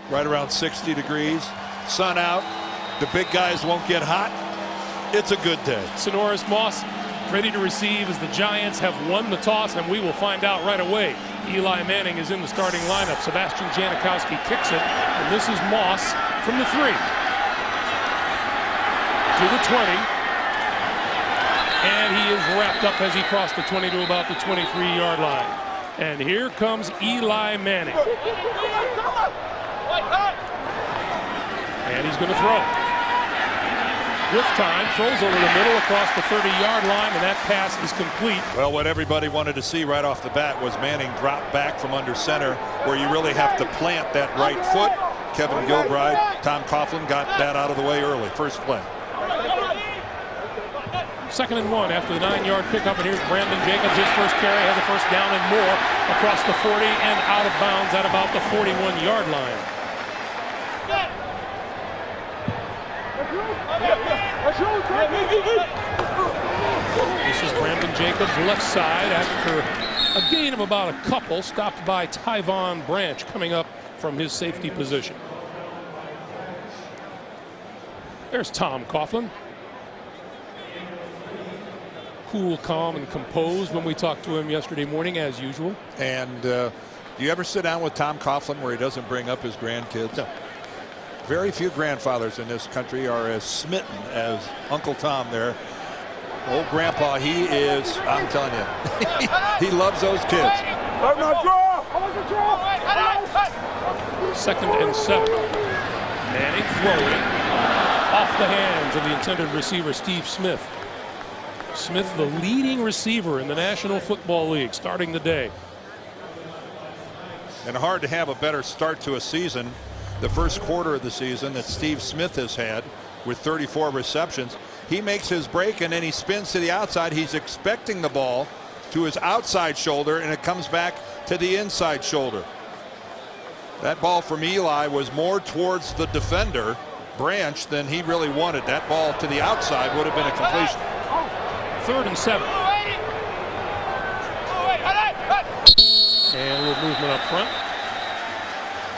right around 60 degrees, sun out. The big guys won't get hot. It's a good day. Sonoris Moss ready to receive as the Giants have won the toss, and we will find out right away. Eli Manning is in the starting lineup. Sebastian Janikowski kicks it, and this is Moss from the 3. To the 20. And he is wrapped up as he crossed the 20 to about the 23-yard line. And here comes Eli Manning. And he's going to throw. With time, throws over the middle across the 30-yard line, and that pass is complete. Well, what everybody wanted to see right off the bat was Manning drop back from under center, where you really have to plant that right foot. Kevin Gilbride, Tom Coughlin got that out of the way early. First play. 2nd and 1 after the 9-yard pickup, and here's Brandon Jacobs. His first carry has a first down and more across the 40 and out of bounds at about the 41-yard line. This is Brandon Jacobs left side after a gain of about a couple, stopped by Tyvon Branch coming up from his safety position. There's Tom Coughlin. Cool, calm, and composed when we talked to him yesterday morning, as usual. And do you ever sit down with Tom Coughlin where he doesn't bring up his grandkids? No. Very few grandfathers in this country are as smitten as Uncle Tom there. Old Grandpa, he is, I'm telling you, he loves those kids. 2nd and 7. Manning throwing off the hands of the intended receiver, Steve Smith. Smith, the leading receiver in the National Football League, starting the day. And hard to have a better start to a season. The first quarter of the season that Steve Smith has had with 34 receptions. He makes his break and then he spins to the outside. He's expecting the ball to his outside shoulder, and it comes back to the inside shoulder. That ball from Eli was more towards the defender, Branch, than he really wanted. That ball to the outside would have been a completion. 3rd and 7. And a little movement up front.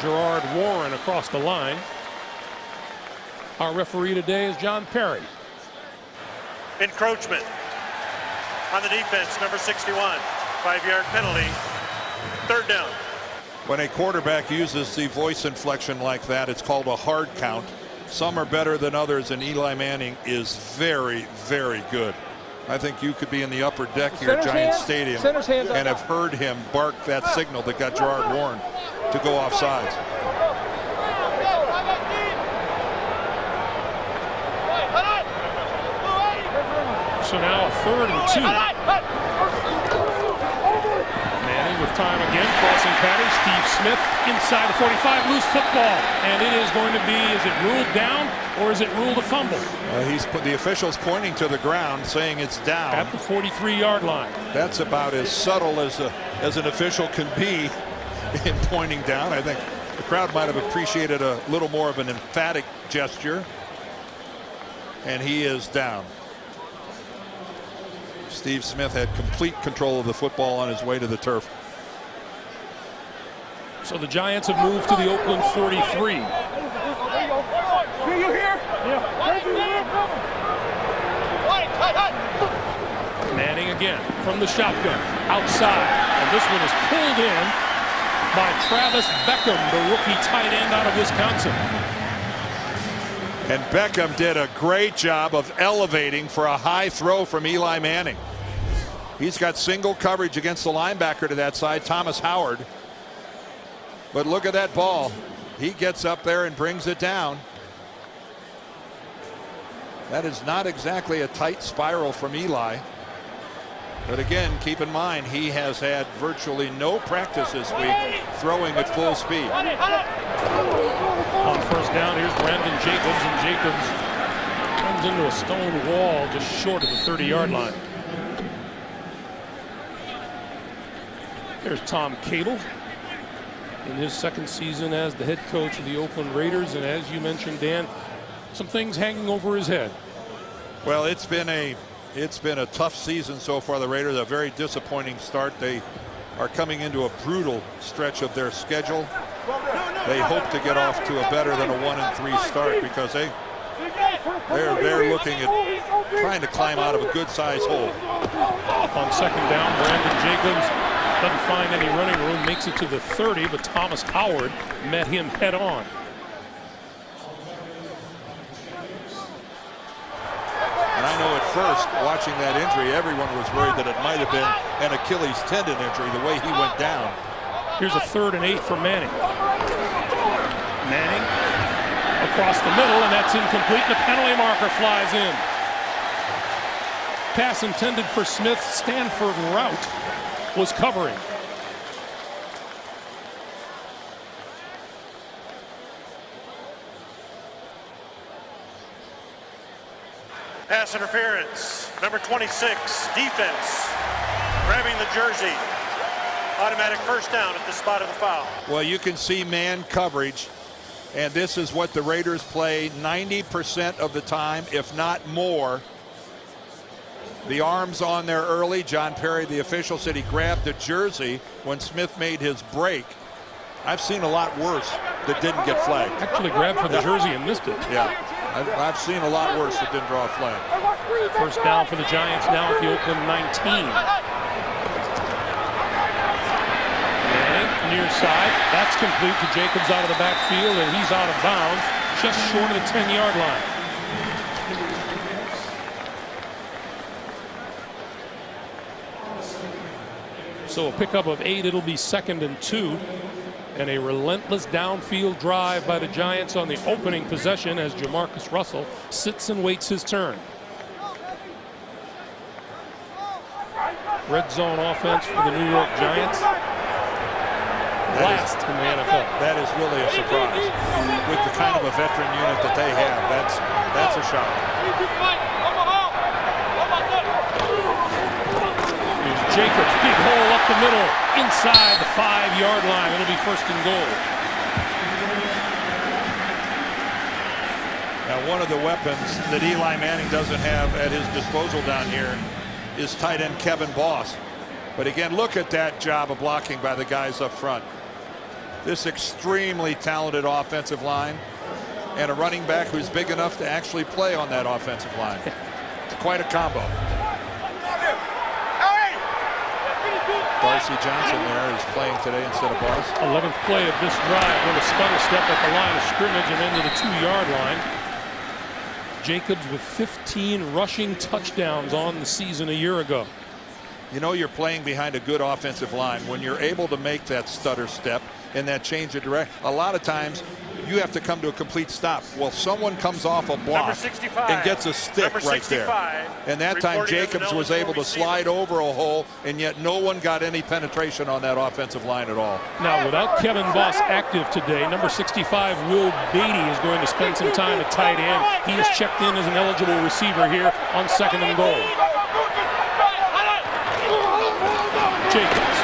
Gerard Warren across the line. Our referee today is John Perry. Encroachment on the defense, number 61. 5-yard penalty. 3rd down. When a quarterback uses the voice inflection like that, it's called a hard count. Some are better than others, and Eli Manning is very, very good. I think you could be in the upper deck here at Giants Stadium and have heard him bark that signal that got Gerard Warren to go off sides. So now a 3rd and 2. Manning with time again, crossing pattern. Steve Smith inside the 45, loose football, and it is going to be, is it ruled down or is it ruled a fumble? The official's pointing to the ground, saying it's down at the 43-yard line. That's about as subtle as an official can be in pointing down. I think the crowd might have appreciated a little more of an emphatic gesture, and he is down. Steve Smith had complete control of the football on his way to the turf. So the Giants have moved to the Oakland 43. Manning again from the shotgun outside, and this one is pulled in by Travis Beckham, the rookie tight end out of Wisconsin. And Beckham did a great job of elevating for a high throw from Eli Manning. He's got single coverage against the linebacker to that side, Thomas Howard. But look at that ball. He gets up there and brings it down. That is not exactly a tight spiral from Eli. But again, keep in mind, he has had virtually no practice this week throwing at full speed. On first down, here's Brandon Jacobs, and Jacobs comes into a stone wall just short of the 30-yard line. There's Tom Cable in his 2nd season as the head coach of the Oakland Raiders, and as you mentioned, Dan, some things hanging over his head. Well, it's been a tough season so far. The Raiders, a very disappointing start. They are coming into a brutal stretch of their schedule. they hope to get off to a better than a 1-3 start, because they're looking at trying to climb out of a good-sized hole. On second down, Brandon Jacobs doesn't find any running room, makes it to the 30, but Thomas Howard met him head on. And I know at first, watching that injury, everyone was worried that it might have been an Achilles tendon injury, the way he went down. Here's a 3rd and 8 for Manning. Manning across the middle, and that's incomplete. The penalty marker flies in. Pass intended for Smith. Stanford Rout was covering. Pass interference. Number 26, defense. Grabbing the jersey. Automatic first down at the spot of the foul. Well, you can see man coverage, and this is what the Raiders play 90% of the time, if not more. The arms on there early. John Perry, the official, said he grabbed the jersey when Smith made his break. I've seen a lot worse that didn't get flagged. Actually grabbed for the jersey and missed it. Yeah, I've seen a lot worse that didn't draw a flag. First down for the Giants now at the Oakland 19. Near side, that's complete to Jacobs out of the backfield, and he's out of bounds, just short of the 10-yard line. So a pickup of 8, it'll be 2nd and 2, and a relentless downfield drive by the Giants on the opening possession as Jamarcus Russell sits and waits his turn. Red zone offense for the New York Giants. Last in the NFL. That is really a surprise. With the kind of a veteran unit that they have, that's a shock. Here's Jacobs, big hole up the middle, inside the 5-yard line. It'll be 1st and goal. Now, one of the weapons that Eli Manning doesn't have at his disposal down here is tight end Kevin Boss. But again, look at that job of blocking by the guys up front. This extremely talented offensive line and a running back who's big enough to actually play on that offensive line. It's quite a combo. Darcy Johnson there is playing today instead of Boss. 11th play of this drive, going to stutter step at the line of scrimmage and into the 2-yard line. Jacobs with 15 rushing touchdowns on the season a year ago. You know you're playing behind a good offensive line when you're able to make that stutter step and that change of direction. A lot of times you have to come to a complete stop. Well, someone comes off a block and gets a stick right there. And that time Jacobs was able to slide over a hole, and yet no one got any penetration on that offensive line at all. Now, without Kevin Boss active today, number 65, Will Beatty, is going to spend some time at tight end. He is checked in as an eligible receiver here on 2nd and goal. Jacobs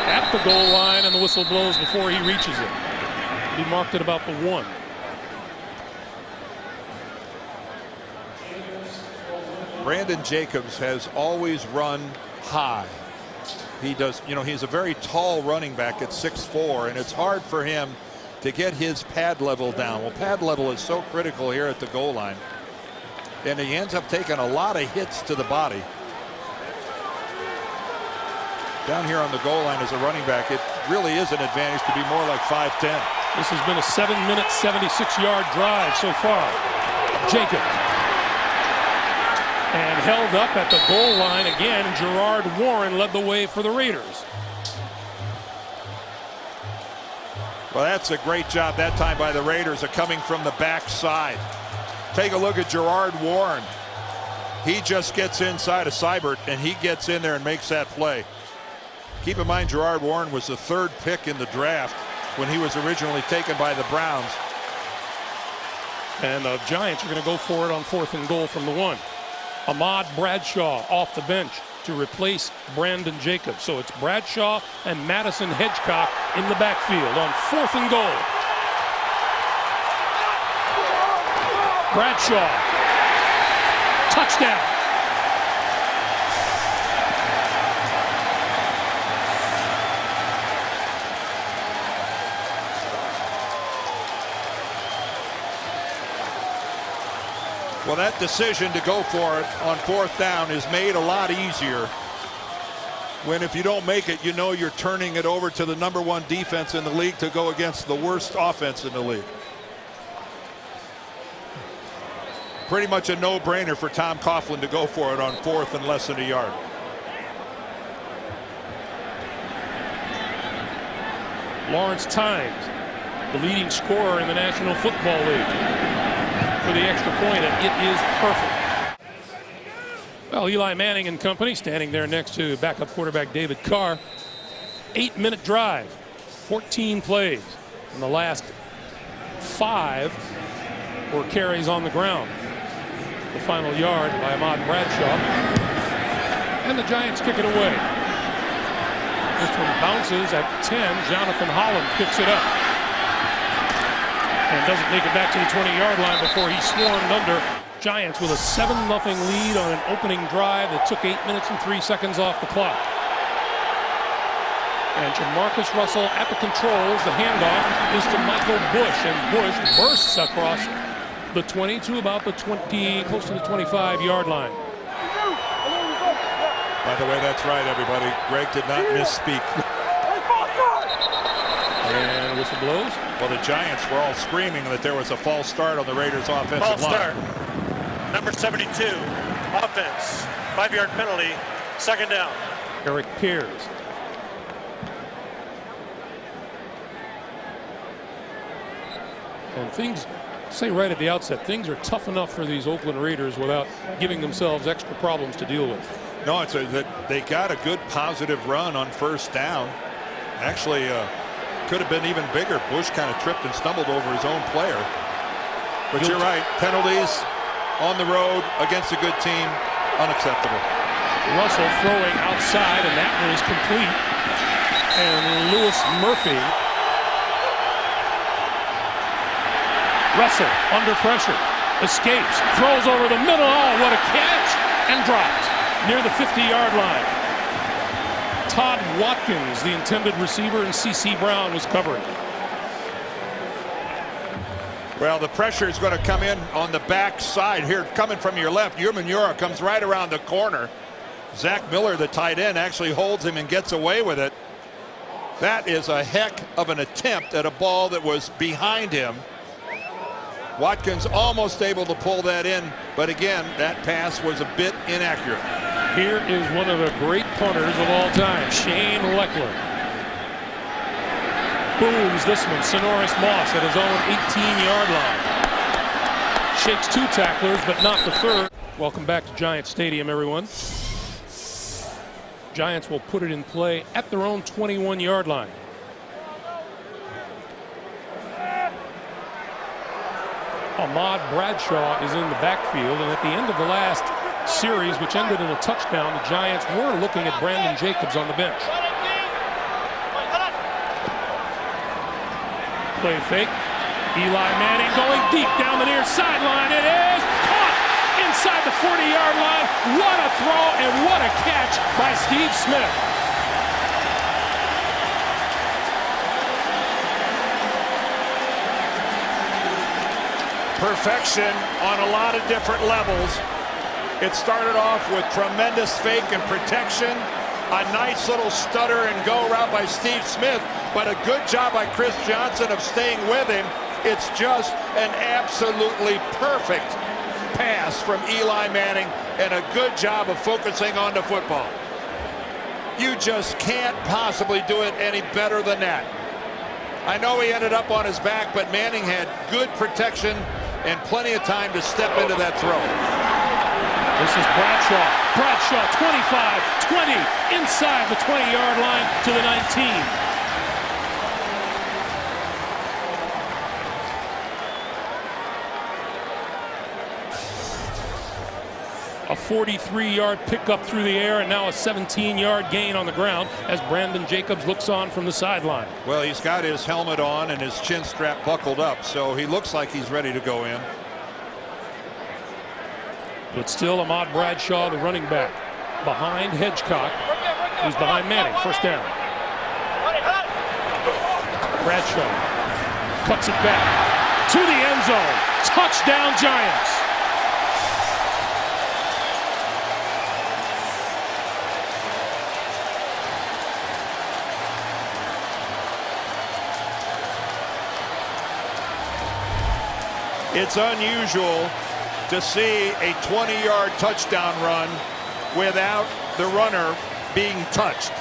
at the goal line, and the whistle blows before he reaches it. He marked at about the 1. Brandon Jacobs has always run high. He does, you know, he's a very tall running back at 6'4", and it's hard for him to get his pad level down. Well, pad level is so critical here at the goal line. And he ends up taking a lot of hits to the body. Down here on the goal line as a running back, it really is an advantage to be more like 5'10". This has been a 7-minute, 76-yard drive so far. Jacobs. And held up at the goal line again. Gerard Warren led the way for the Raiders. Well, that's a great job that time by the Raiders of coming from the backside. Take a look at Gerard Warren. He just gets inside of Seibert, and he gets in there and makes that play. Keep in mind, Gerard Warren was the 3rd pick in the draft when he was originally taken by the Browns. And the Giants are going to go for it on 4th and goal from the 1. Ahmad Bradshaw off the bench to replace Brandon Jacobs. So it's Bradshaw and Madison Hedgecock in the backfield on 4th and goal. Bradshaw. Touchdown. Well, that decision to go for it on 4th down is made a lot easier when, if you don't make it, you know you're turning it over to the #1 defense in the league to go against the worst offense in the league. Pretty much a no-brainer for Tom Coughlin to go for it on 4th and less than a yard. Lawrence Tynes, the leading scorer in the National Football League, for the extra point, and it is perfect. Well, Eli Manning and company standing there next to backup quarterback David Carr. 8-minute drive, 14 plays, and the last 5 were carries on the ground. The final yard by Ahmad Bradshaw, and the Giants kick it away. This one bounces at 10. Jonathan Holland picks it up and doesn't make it back to the 20-yard line before he's swarmed under. Giants with a 7-0 lead on an opening drive that took 8 minutes and 3 seconds off the clock. And Jamarcus Russell at the controls. The handoff is to Michael Bush, and Bush bursts across the 20 to about the 20, close to the 25-yard line. By the way, that's right, everybody. Greg did not misspeak. And whistle blows. Well, the Giants were all screaming that there was a false start on the Raiders' offensive line. False start. Number 72, offense. 5-yard penalty, 2nd down. Eric Pears. And things, say right at the outset, things are tough enough for these Oakland Raiders without giving themselves extra problems to deal with. No, it's they got a good positive run on 1st down. Actually, could have been even bigger. Bush kind of tripped and stumbled over his own player. But you're right, penalties on the road against a good team, unacceptable. Russell throwing outside, and that one is complete. And Louis Murphy. Russell under pressure, escapes, throws over the middle. Oh, what a catch! And dropped near the 50-yard line. Todd Watkins, the intended receiver, and C.C. Brown was covering. Well, the pressure is going to come in on the back side here, coming from your left. Umenyiora comes right around the corner. Zach Miller, the tight end, actually holds him and gets away with it. That is a heck of an attempt at a ball that was behind him. Watkins almost able to pull that in, but again, that pass was a bit inaccurate. Here is one of the great punters of all time, Shane Leckler. Booms this one, Sonoris Moss at his own 18-yard line. Shakes 2 tacklers, but not the 3rd. Welcome back to Giants Stadium, everyone. Giants will put it in play at their own 21-yard line. Ahmad Bradshaw is in the backfield, and at the end of the last series, which ended in a touchdown, the Giants were looking at Brandon Jacobs on the bench. Play fake. Eli Manning going deep down the near sideline. It is caught inside the 40-yard line. What a throw and what a catch by Steve Smith. Perfection on a lot of different levels. It started off with tremendous fake and protection, a nice little stutter and go route by Steve Smith, but a good job by Chris Johnson of staying with him. It's just an absolutely perfect pass from Eli Manning and a good job of focusing on the football. You just can't possibly do it any better than that. I know he ended up on his back, but Manning had good protection and plenty of time to step into that throw. This is Bradshaw. Bradshaw, 25, 20, inside the 20-yard line to the 19. A 43-yard pickup through the air, and now a 17-yard gain on the ground as Brandon Jacobs looks on from the sideline. Well, he's got his helmet on and his chin strap buckled up, so he looks like he's ready to go in. But still Ahmad Bradshaw, the running back, behind Hedgecock, who's behind Manning. 1st down. Bradshaw cuts it back to the end zone. Touchdown, Giants. It's unusual to see a 20-yard touchdown run without the runner being touched.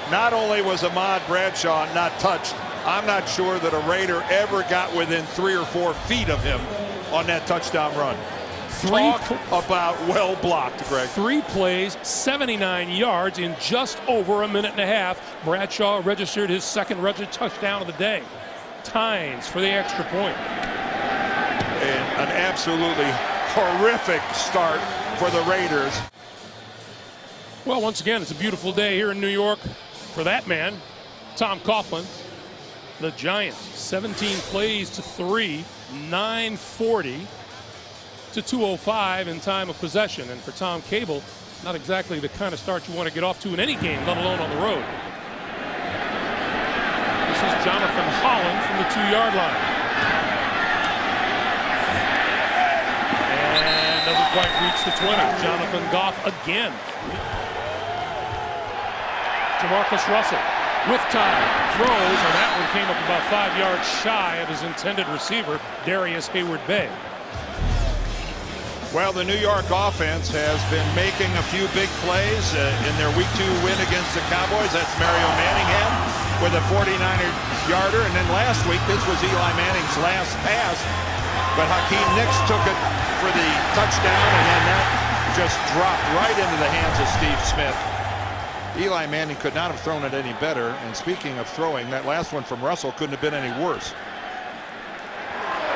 Not only was Ahmad Bradshaw not touched, I'm not sure that a Raider ever got within 3 or 4 feet of him on that touchdown run. Talk about well blocked, Greg. 3 plays, 79 yards in just over a minute and a half. Bradshaw registered his second registered touchdown of the day. Tynes for the extra point. And an absolutely horrific start for the Raiders. Well, once again, it's a beautiful day here in New York for that man, Tom Coughlin. The Giants, 17 plays to 3, 9:40 to 2:05 in time of possession. And for Tom Cable, not exactly the kind of start you want to get off to in any game, let alone on the road. This is Jonathan Holland from the 2-yard line. And doesn't quite reach the 20. Jonathan Goff again. Jamarcus Russell with time, throws, and that one came up about 5 yards shy of his intended receiver, Darius Hayward-Bay. Well, the New York offense has been making a few big plays in their Week 2 win against the Cowboys. That's Mario Manningham with a 49-yarder. And then last week, this was Eli Manning's last pass. But Hakeem Nicks took it for the touchdown, and then that just dropped right into the hands of Steve Smith. Eli Manning could not have thrown it any better. And speaking of throwing, that last one from Russell couldn't have been any worse.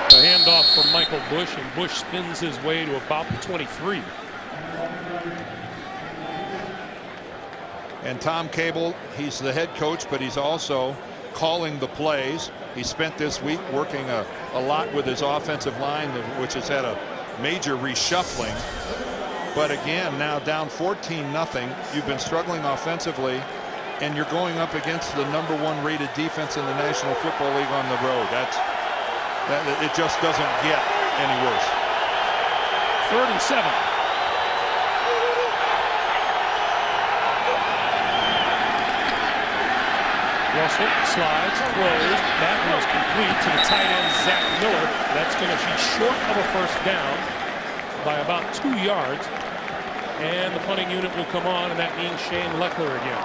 A handoff from Michael Bush, and Bush spins his way to about the 23. And Tom Cable, he's the head coach, but he's also calling the plays. He spent this week working a lot with his offensive line, which has had a major reshuffling. But again, now down 14-0. You've been struggling offensively, and you're going up against the #1 rated defense in the National Football League on the road. It just doesn't get any worse. 3rd and 7. Russell slides, throws. That was complete to the tight end, Zach Miller. That's going to be short of a first down by about 2 yards. And the punting unit will come on, and that means Shane Lechler again.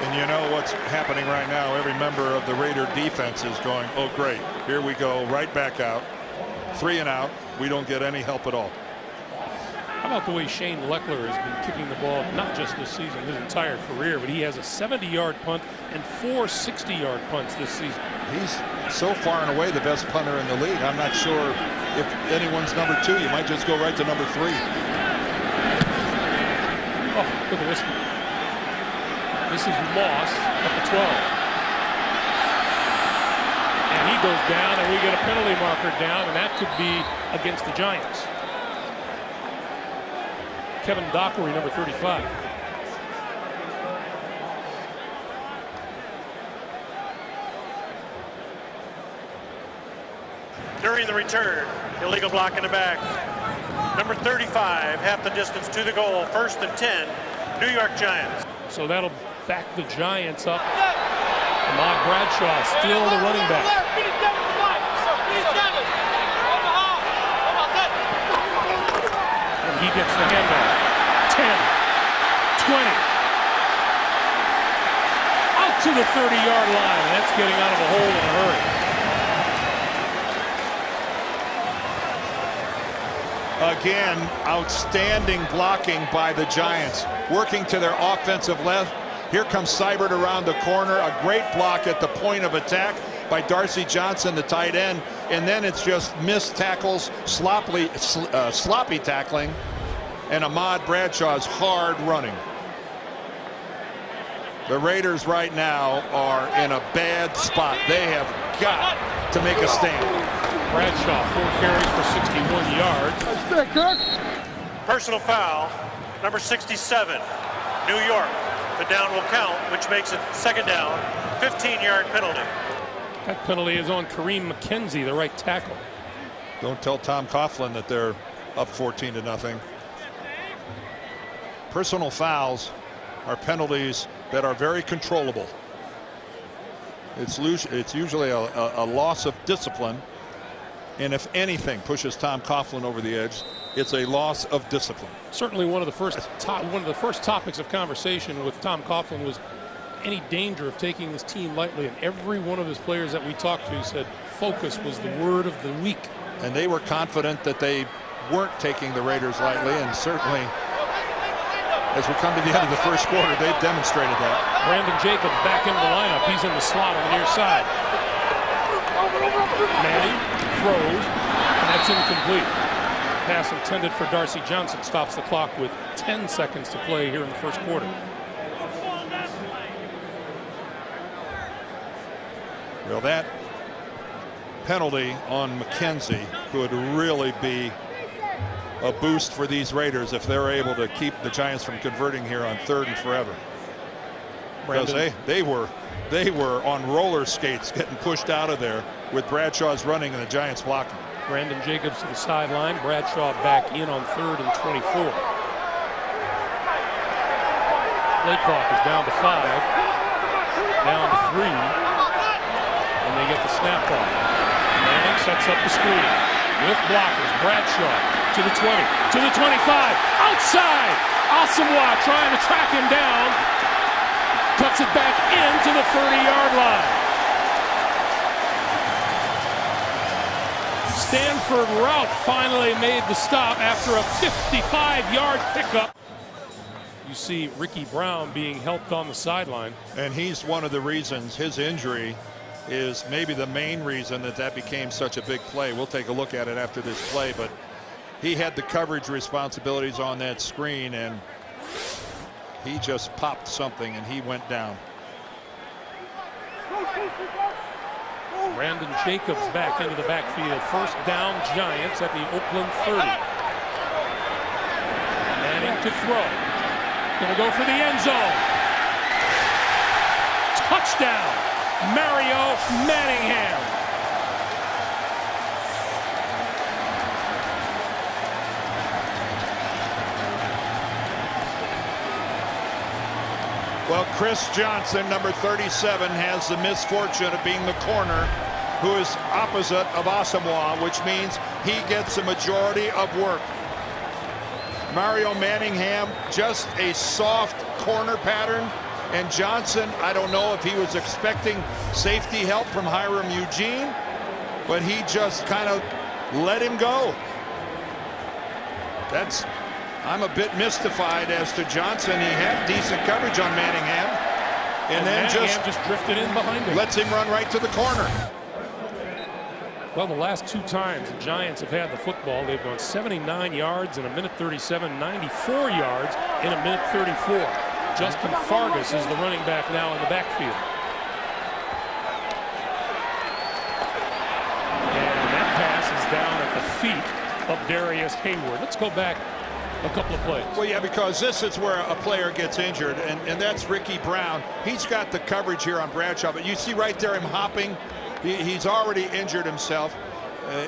And you know what's happening right now? Every member of the Raider defense is going, oh, great. Here we go, right back out. 3 and out. We don't get any help at all. How about the way Shane Lechler has been kicking the ball, not just this season, his entire career, but he has a 70-yard punt and 4 60-yard punts this season. He's so far and away the best punter in the league. I'm not sure if anyone's number 2. You might just go right to number 3. Oh, look at this one. This is Moss at the 12. And he goes down, and we get a penalty marker down, and that could be against the Giants. Kevin Dockery, number 35. During the return, illegal block in the back. Number 35, half the distance to the goal. 1st and 10, New York Giants. So that'll back the Giants up. Ahmad Bradshaw still the running back. And he gets the handoff. 10, 20. Out to the 30-yard line. That's getting out of a hole in a hurry. Again, outstanding blocking by the Giants. Working to their offensive left. Here comes Seibert around the corner. A great block at the point of attack by Darcy Johnson, the tight end. And then it's just missed tackles, sloppy tackling, and Ahmad Bradshaw's hard running. The Raiders right now are in a bad spot. They have got to make a stand. Bradshaw, 4 carries for 61 yards. Personal foul, number 67, New York. The down will count, which makes it 2nd down, 15-yard penalty. That penalty is on Kareem McKenzie, the right tackle. Don't tell Tom Coughlin that they're up 14-0. Personal fouls are penalties that are very controllable. It's usually a loss of discipline, And if anything pushes Tom Coughlin over the edge, it's a loss of discipline. Certainly one of the first topics of conversation with Tom Coughlin was any danger of taking this team lightly, and every one of his players that we talked to said focus was the word of the week. And they were confident that they weren't taking the Raiders lightly, and certainly as we come to the end of the first quarter, they've demonstrated that. Brandon Jacobs back into the lineup. He's in the slot on the near side. Manning throws, and that's incomplete. Pass intended for Darcy Johnson stops the clock with 10 seconds to play here in the first quarter. Well, that penalty on McKenzie could really be a boost for these Raiders if they're able to keep the Giants from converting here on 3rd and forever. Because they were on roller skates getting pushed out of there with Bradshaw's running and the Giants blocking. Brandon Jacobs to the sideline. Bradshaw back in on 3rd and 24. Play clock is down to 5, down to 3, and they get the snap off. Manning sets up the screen with blockers. Bradshaw to the 20, to the 25, outside. Asamoah trying to track him down, cuts it back into the 30-yard line. Stanford Routt finally made the stop after a 55-yard pickup. You see Ricky Brown being helped on the sideline. And he's one of the reasons. His injury is maybe the main reason that became such a big play. We'll take a look at it after this play, but he had the coverage responsibilities on that screen, and he just popped something and he went down. Brandon Jacobs back into the backfield. First down, Giants at the Oakland 30. Manning to throw. Gonna go for the end zone. Touchdown, Mario Manningham. Well, Chris Johnson, number 37, has the misfortune of being the corner who is opposite of Asamoah, which means he gets the majority of work. Mario Manningham, just a soft corner pattern, and Johnson, I don't know if he was expecting safety help from Hiram Eugene, but he just kind of let him go. I'm a bit mystified as to Johnson. He had decent coverage on Manningham, and then Manningham just drifted in behind him. Lets him run right to the corner. Well, the last 2 times the Giants have had the football, they've gone 79 yards in a minute 37, 94 yards in a minute 34. Justin Fargas is the running back now in the backfield. And that pass is down at the feet of Darius Hayward. Let's go back a couple of plays. Well, yeah, because this is where a player gets injured, and that's Ricky Brown. He's got the coverage here on Bradshaw, but you see right there him hopping. He's already injured himself.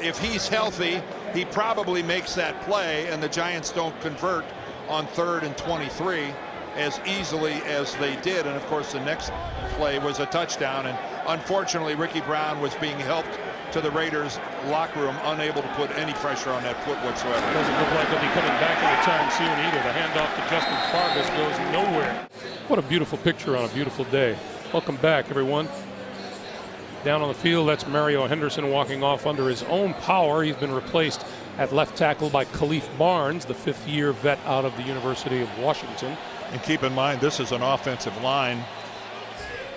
If he's healthy, he probably makes that play, and the Giants don't convert on 3rd and 23 as easily as they did. And of course, the next play was a touchdown, and unfortunately, Ricky Brown was being helped to the Raiders locker room, unable to put any pressure on that foot whatsoever. Doesn't look like he'll be coming back anytime soon either. The handoff to Justin Fargas goes nowhere. What a beautiful picture on a beautiful day. Welcome back, everyone. Down on the field, that's Mario Henderson walking off under his own power. He's been replaced at left tackle by Khalif Barnes, the 5th-year vet out of the University of Washington. And keep in mind, this is an offensive line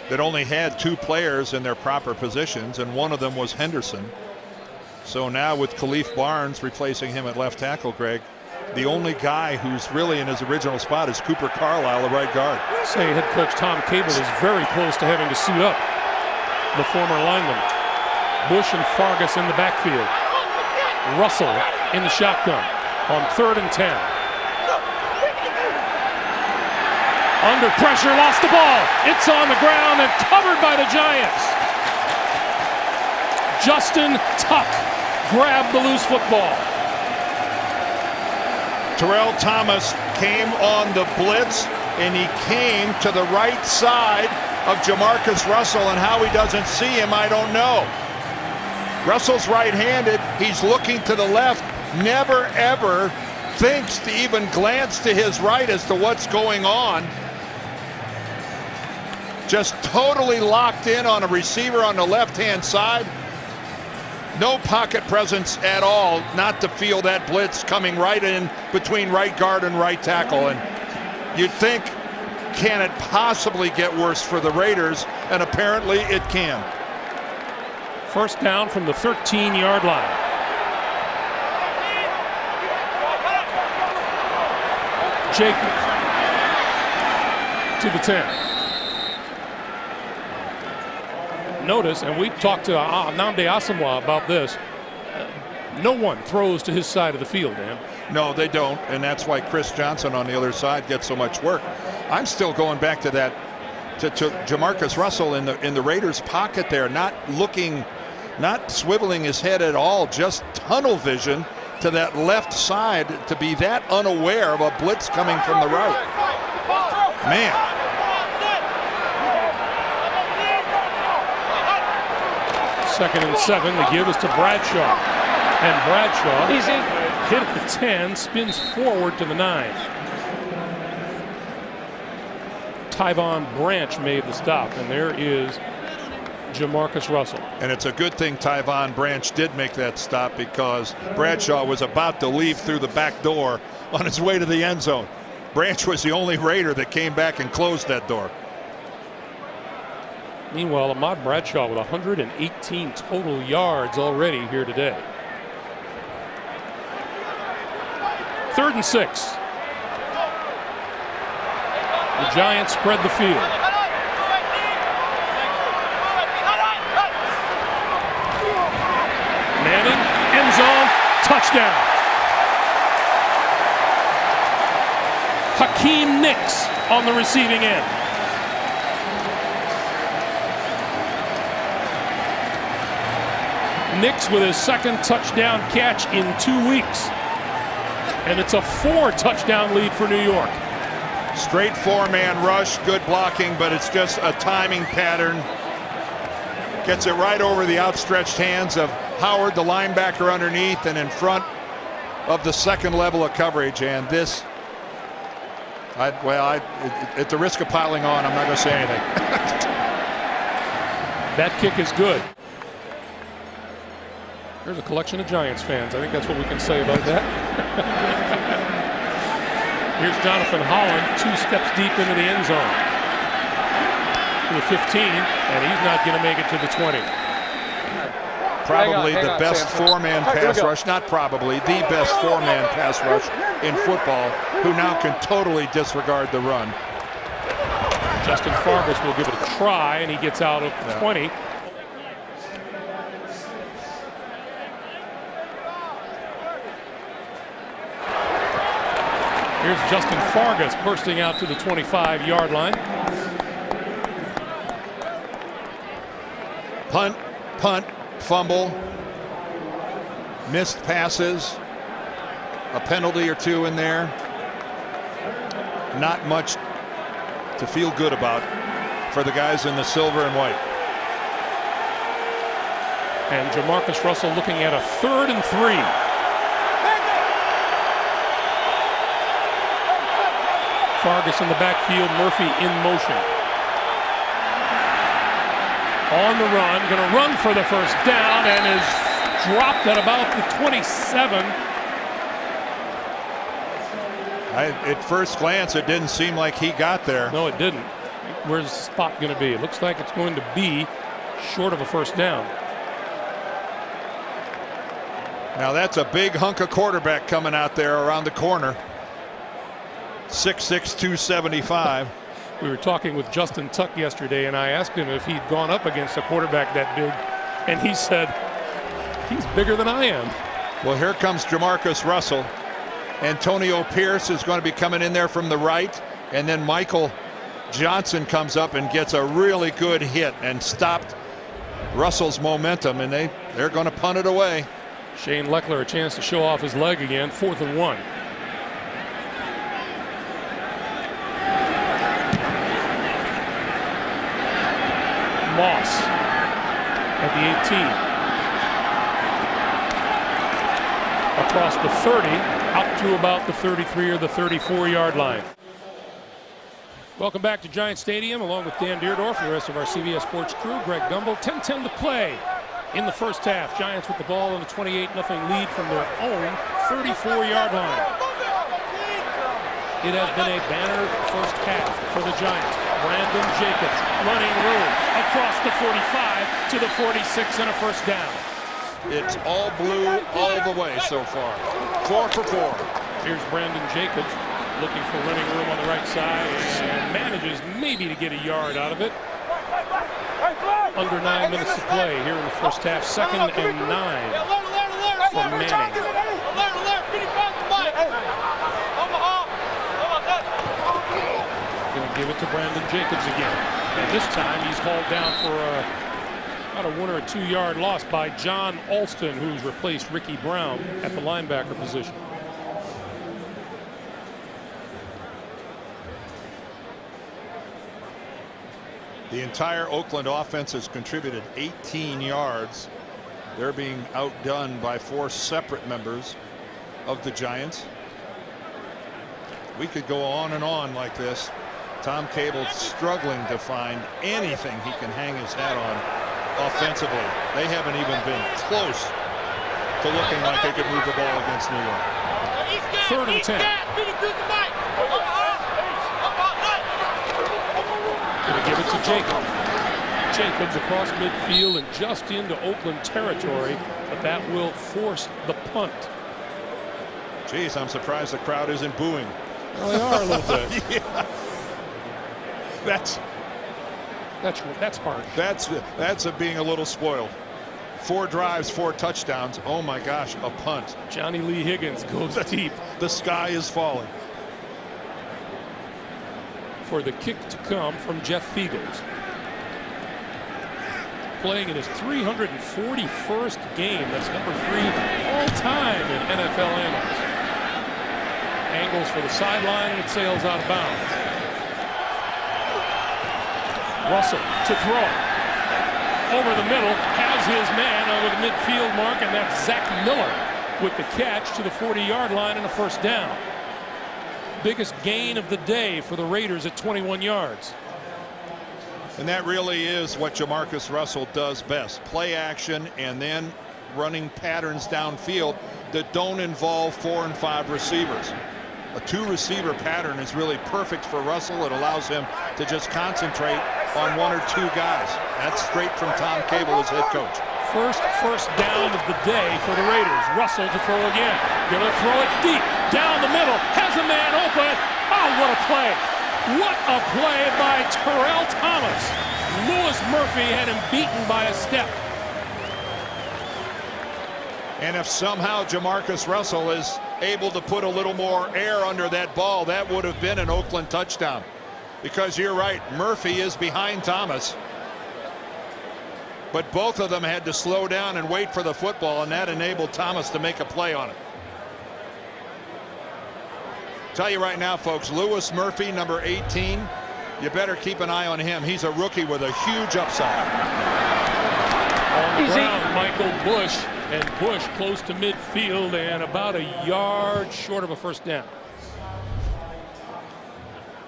that only had 2 players in their proper positions, and one of them was Henderson. So now with Khalif Barnes replacing him at left tackle, Greg, the only guy who's really in his original spot is Cooper Carlisle, the right guard. Say head coach Tom Cable is very close to having to suit up the former lineman. Bush and Fargas in the backfield. Russell in the shotgun on 3rd and 10. Under pressure, lost the ball. It's on the ground and covered by the Giants. Justin Tuck grabbed the loose football. Terrell Thomas came on the blitz, and he came to the right side of Jamarcus Russell, and how he doesn't see him, I don't know. Russell's right-handed. He's looking to the left. Never, ever thinks to even glance to his right as to what's going on. Just totally locked in on a receiver on the left-hand side. No pocket presence at all, not to feel that blitz coming right in between right guard and right tackle. And you'd think, can it possibly get worse for the Raiders? And apparently it can. First down from the 13-yard line. Jacobs to the 10. Notice, and we talked to Nnamdi Asomugha about this, no one throws to his side of the field, Dan. No, they don't, and that's why Chris Johnson on the other side gets so much work. I'm still going back to that, to Jamarcus Russell in the Raiders' pocket there, not looking, not swiveling his head at all, just tunnel vision to that left side, to be that unaware of a blitz coming from the right. Man. Second and 7, the give is to Bradshaw. And Bradshaw hit at the 10, spins forward to the 9. Tyvon Branch made the stop, and there is Jamarcus Russell. And it's a good thing Tyvon Branch did make that stop, because Bradshaw was about to leave through the back door on his way to the end zone. Branch was the only Raider that came back and closed that door. Meanwhile, Ahmad Bradshaw with 118 total yards already here today. 3rd and 6. The Giants spread the field. Manning, end zone, touchdown. Hakeem Nicks on the receiving end. Nicks with his second touchdown catch in 2 weeks. And it's a 4-touchdown lead for New York. Straight 4-man rush, good blocking, but it's just a timing pattern. Gets it right over the outstretched hands of Howard, the linebacker underneath and in front of the second level of coverage. And this, at the risk of piling on, I'm not going to say anything. That kick is good. There's a collection of Giants fans. I think that's what we can say about that. Here's Jonathan Holland, 2 steps deep into the end zone. To the 15, and he's not going to make it to the 20. Probably the best 4-man pass rush, not probably, the best 4-man pass rush in football, who now can totally disregard the run. Justin Fargas will give it a try, and he gets out of 20. Here's Justin Fargas bursting out to the 25-yard line. Punt, fumble, missed passes, a penalty or 2 in there. Not much to feel good about for the guys in the silver and white. And Jamarcus Russell looking at a 3rd and 3. Fargas in the backfield, Murphy in motion. On the run, going to run for the first down, and is dropped at about the 27. At first glance, it didn't seem like he got there. No, it didn't. Where's the spot going to be? It looks like it's going to be short of a first down. Now that's a big hunk of quarterback coming out there around the corner. 6'6", 275. We were talking with Justin Tuck yesterday, and I asked him if he'd gone up against a quarterback that big, and he said, he's bigger than I am. Well, here comes Jamarcus Russell. Antonio Pierce is going to be coming in there from the right, and then Michael Johnson comes up and gets a really good hit and stopped Russell's momentum, and they're going to punt it away. Shane Leckler a chance to show off his leg again. 4th and 1. Moss at the 18. across the 30 out to about the 33 or the 34-yard line. Welcome back to Giant Stadium along with Dan Deerdorf and the rest of our CBS Sports crew. Greg Gumbel. 10-10 to play in the first half. Giants with the ball in a 28-0 lead from their own 34-yard line. It has been a banner first half for the Giants. Brandon Jacobs running room across the 45 to the 46 and a first down. It's all blue all the way so far. 4 for 4. Here's Brandon Jacobs looking for running room on the right side and manages maybe to get a yard out of it. Under 9 minutes to play here in the first half. 2nd and 9 for Manning. Going to give it to Brandon Jacobs again. And this time he's hauled down for about a 1 or 2 yard loss by John Alston, who's replaced Ricky Brown at the linebacker position. The entire Oakland offense has contributed 18 yards. They're being outdone by 4 separate members of the Giants. We could go on and on like this. Tom Cable struggling to find anything he can hang his hat on offensively. They haven't even been close to looking like they could move the ball against New York. 3rd and 10. Going to give it to Jacobs. Jacobs across midfield and just into Oakland territory, but that will force the punt. Geez, I'm surprised the crowd isn't booing. Well, they are a little bit. Yeah. That's harsh. That's being a little spoiled. 4 drives, 4 touchdowns. Oh my gosh, a punt. Johnny Lee Higgins goes deep. The sky is falling. For the kick to come from Jeff Fiegels. Playing in his 341st game. That's number 3 all-time in NFL annals. Angles for the sideline, and it sails out of bounds. Russell to throw. Over the middle, has his man over the midfield mark, and that's Zach Miller with the catch to the 40-yard line and a first down. Biggest gain of the day for the Raiders at 21 yards. And that really is what Jamarcus Russell does best. Play action and then running patterns downfield that don't involve 4 and 5 receivers. A 2-receiver pattern is really perfect for Russell. It allows him to just concentrate on 1 or 2 guys. That's straight from Tom Cable as head coach. First down of the day for the Raiders. Russell to throw again. Gonna throw it deep down the middle. Has a man open. Oh, what a play! What a play by Terrell Thomas. Louis Murphy had him beaten by a step. And if somehow Jamarcus Russell is able to put a little more air under that ball, that would have been an Oakland touchdown. Because you're right, Murphy is behind Thomas. But both of them had to slow down and wait for the football, and that enabled Thomas to make a play on it. Tell you right now, folks, Louis Murphy, number 18, you better keep an eye on him. He's a rookie with a huge upside. On the ground, Michael Bush, and Bush close to midfield and about a yard short of a first down.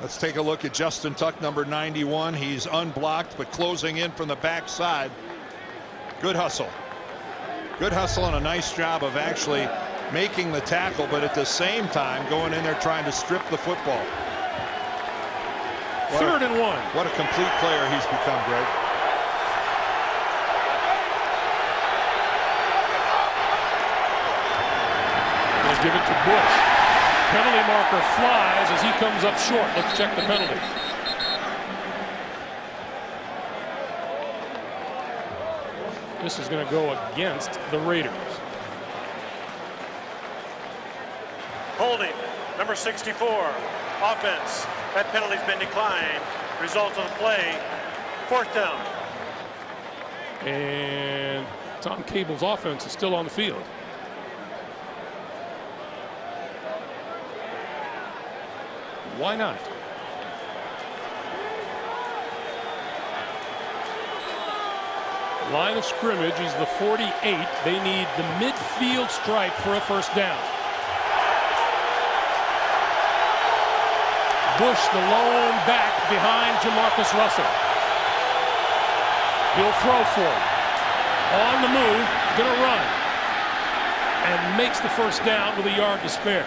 Let's take a look at Justin Tuck, number 91. He's unblocked, but closing in from the backside. Good hustle. Good hustle and a nice job of actually making the tackle, but at the same time going in there trying to strip the football. 3rd and 1. What a complete player he's become, Greg. They'll give it to Bush. Penalty marker flies as he comes up short. Let's check the penalty. This is going to go against the Raiders. Holding, number 64, offense. That penalty's been declined. Result of the play, 4th down. And Tom Cable's offense is still on the field. Why not? Line of scrimmage is the 48. They need the midfield stripe for a first down. Bush, the lone back behind Jamarcus Russell. He'll throw for it. On the move, gonna run. And makes the first down with a yard to spare.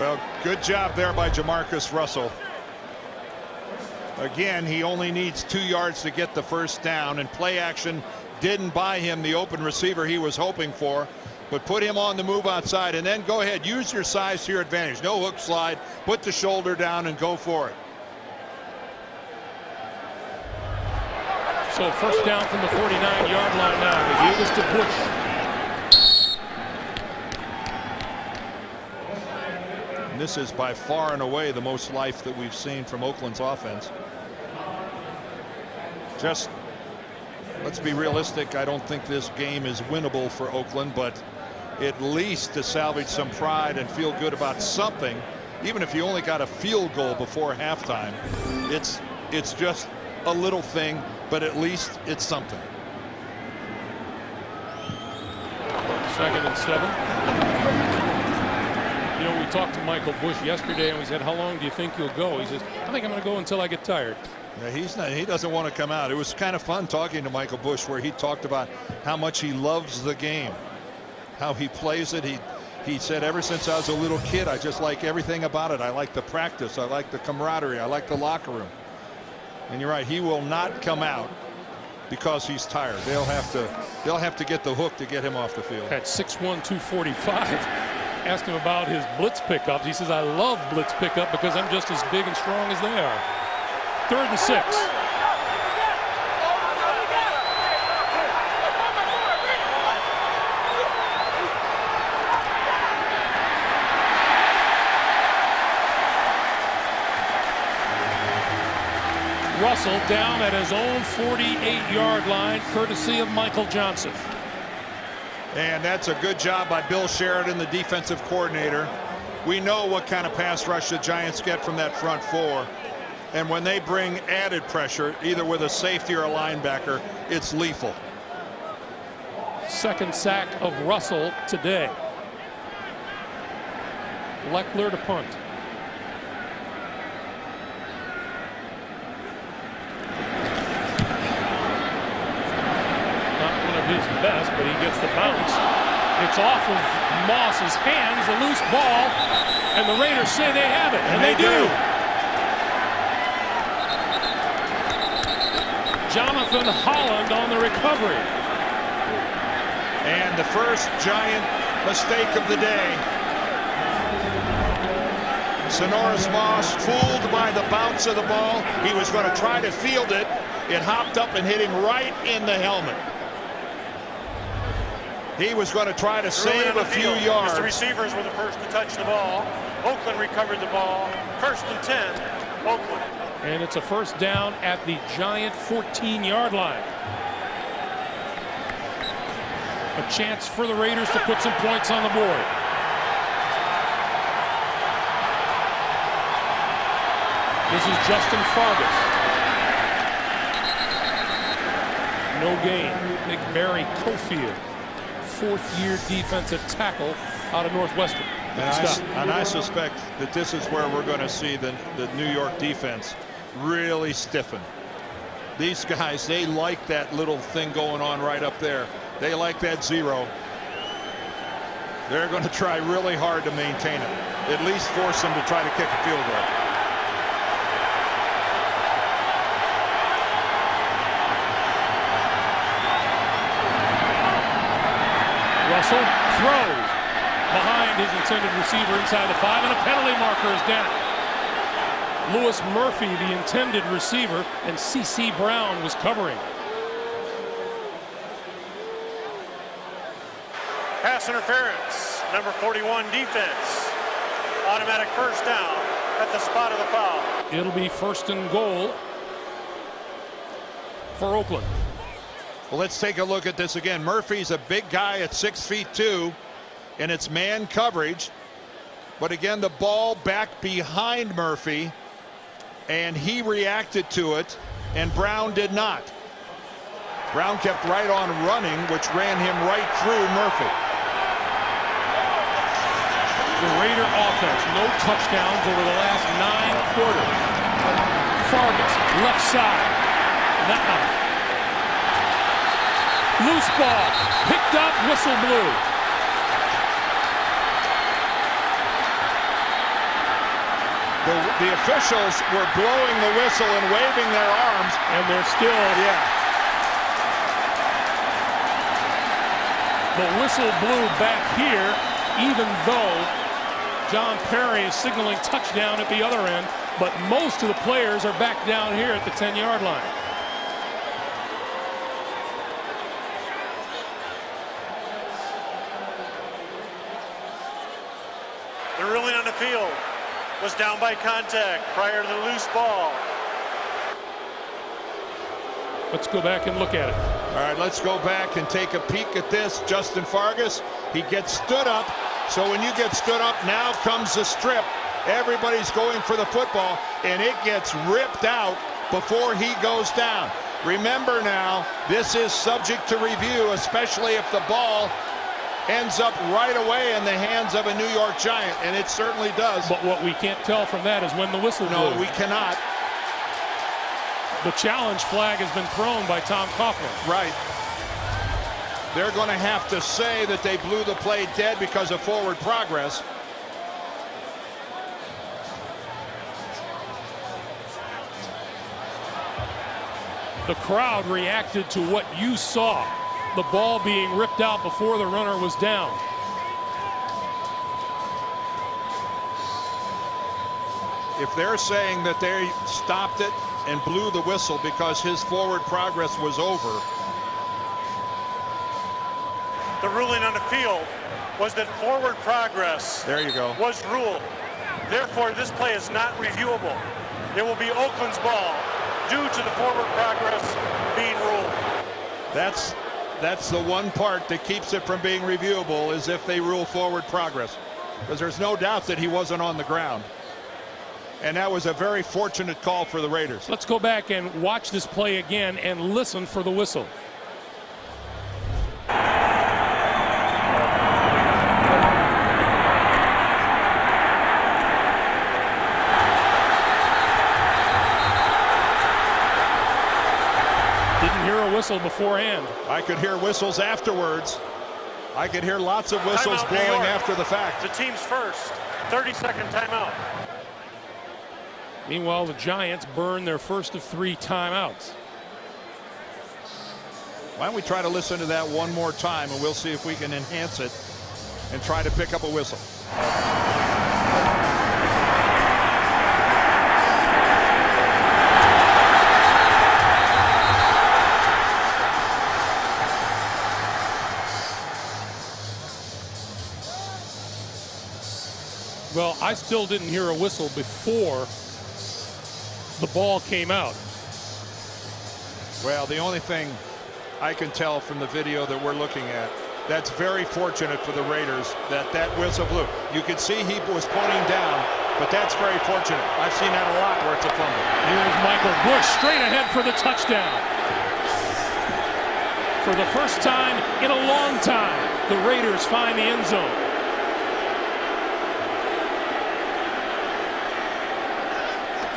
Well, good job there by Jamarcus Russell. Again, he only needs 2 yards to get the first down, and play action didn't buy him the open receiver he was hoping for, but put him on the move outside, and then go ahead, use your size to your advantage. No hook slide, put the shoulder down and go for it. So first down from the 49-yard line now. They gave this to Bush. And this is by far and away the most life that we've seen from Oakland's offense. Just let's be realistic. I don't think this game is winnable for Oakland, but at least to salvage some pride and feel good about something, even if you only got a field goal before halftime, it's just a little thing, but at least it's something. 2nd and 7. You know, we talked to Michael Bush yesterday and we said, how long do you think you'll go? He says, I think I'm going to go until I get tired. Yeah, he doesn't want to come out. It was kind of fun talking to Michael Bush, where he talked about how much he loves the game, how he plays it. He said, ever since I was a little kid, I just like everything about it. I like the practice. I like the camaraderie. I like the locker room. And you're right, he will not come out because he's tired. They'll have to get the hook to get him off the field. At 6'1", 245. Asked him about his blitz pickups. He says, I love blitz pickup because I'm just as big and strong as they are. 3rd and 6. Russell down at his own 48-yard line, courtesy of Michael Johnson. And that's a good job by Bill Sheridan, the defensive coordinator. We know what kind of pass rush the Giants get from that front four. And when they bring added pressure, either with a safety or a linebacker, it's lethal. 2nd sack of Russell today. Leckler to punt. His best, but he gets the bounce. It's off of Moss's hands, a loose ball, and the Raiders say they have it, and they do. Jonathan Holland on the recovery. And the first Giant mistake of the day. Sonoris Moss fooled by the bounce of the ball. He was going to try to field it. It hopped up and hit him right in the helmet. He was going to try to save a few yards. The receivers were the first to touch the ball. Oakland recovered the ball. 1st and 10, Oakland. And it's a first down at the Giant 14-yard line. A chance for the Raiders to put some points on the board. This is Justin Fargas. No gain. Nick Barry Cofield, 4th-year defensive tackle out of Northwestern. And I suspect that this is where we're going to see the New York defense really stiffen. These guys, they like that little thing going on right up there. They like that 0. They're going to try really hard to maintain it. At least force them to try to kick a field goal. Russell throws behind his intended receiver inside the 5, and a penalty marker is down. Louis Murphy, the intended receiver, and C.C. Brown was covering. Pass interference, number 41 defense. Automatic first down at the spot of the foul. It'll be 1st and goal for Oakland. Well, let's take a look at this again. Murphy's a big guy at 6'2", and it's man coverage. But again, the ball back behind Murphy. and he reacted to it, and Brown did not. Brown kept right on running, which ran him right through Murphy. The Raider offense, no touchdowns over the last 9 quarters. Fargas, left side. Now. Loose ball, picked up, whistle blew. The officials were blowing the whistle and waving their arms. And they're still, the whistle blew back here, even though John Perry is signaling touchdown at the other end, but most of the players are back down here at the 10-yard line. The ruling on the field was down by contact prior to the loose ball. Let's go back and look at it. All right, let's go back and take a peek at this. Justin Fargas, he gets stood up. So when you get stood up, now comes the strip. Everybody's going for the football, and it gets ripped out before he goes down. Remember now, this is subject to review, especially if the ball ends up right away in the hands of a New York Giant, and it certainly does. But what we can't tell from that is when the whistle blew. No, we cannot. The challenge flag has been thrown by Tom Coughlin. Right. They're going to have to say that they blew the play dead because of forward progress. The crowd reacted to what you saw, the ball being ripped out before the runner was down. If they're saying that they stopped it and blew the whistle because his forward progress was over. The ruling on the field was that forward progress There you go. was ruled. Therefore, this play is not reviewable. It will be Oakland's ball due to the forward progress being ruled. That's the one part that keeps it from being reviewable, is if they rule forward progress, because there's no doubt that he wasn't on the ground. And that was a very fortunate call for the Raiders. Let's go back and watch this play again and listen for the whistle. Didn't hear a whistle beforehand. I could hear whistles afterwards. I could hear lots of whistles Timeout, New blowing York. after the fact. The team's first 30-second timeout. Meanwhile, the Giants burn their first of 3 timeouts. Why don't we try to listen to that one more time, and we'll see if we can enhance it and try to pick up a whistle. Well, I still didn't hear a whistle before the ball came out. Well, the only thing I can tell from the video that we're looking at, that's very fortunate for the Raiders that whistle blew. You could see he was pointing down, but that's very fortunate. I've seen that a lot where it's a fumble. Here's Michael Bush straight ahead for the touchdown. For the first time in a long time, the Raiders find the end zone.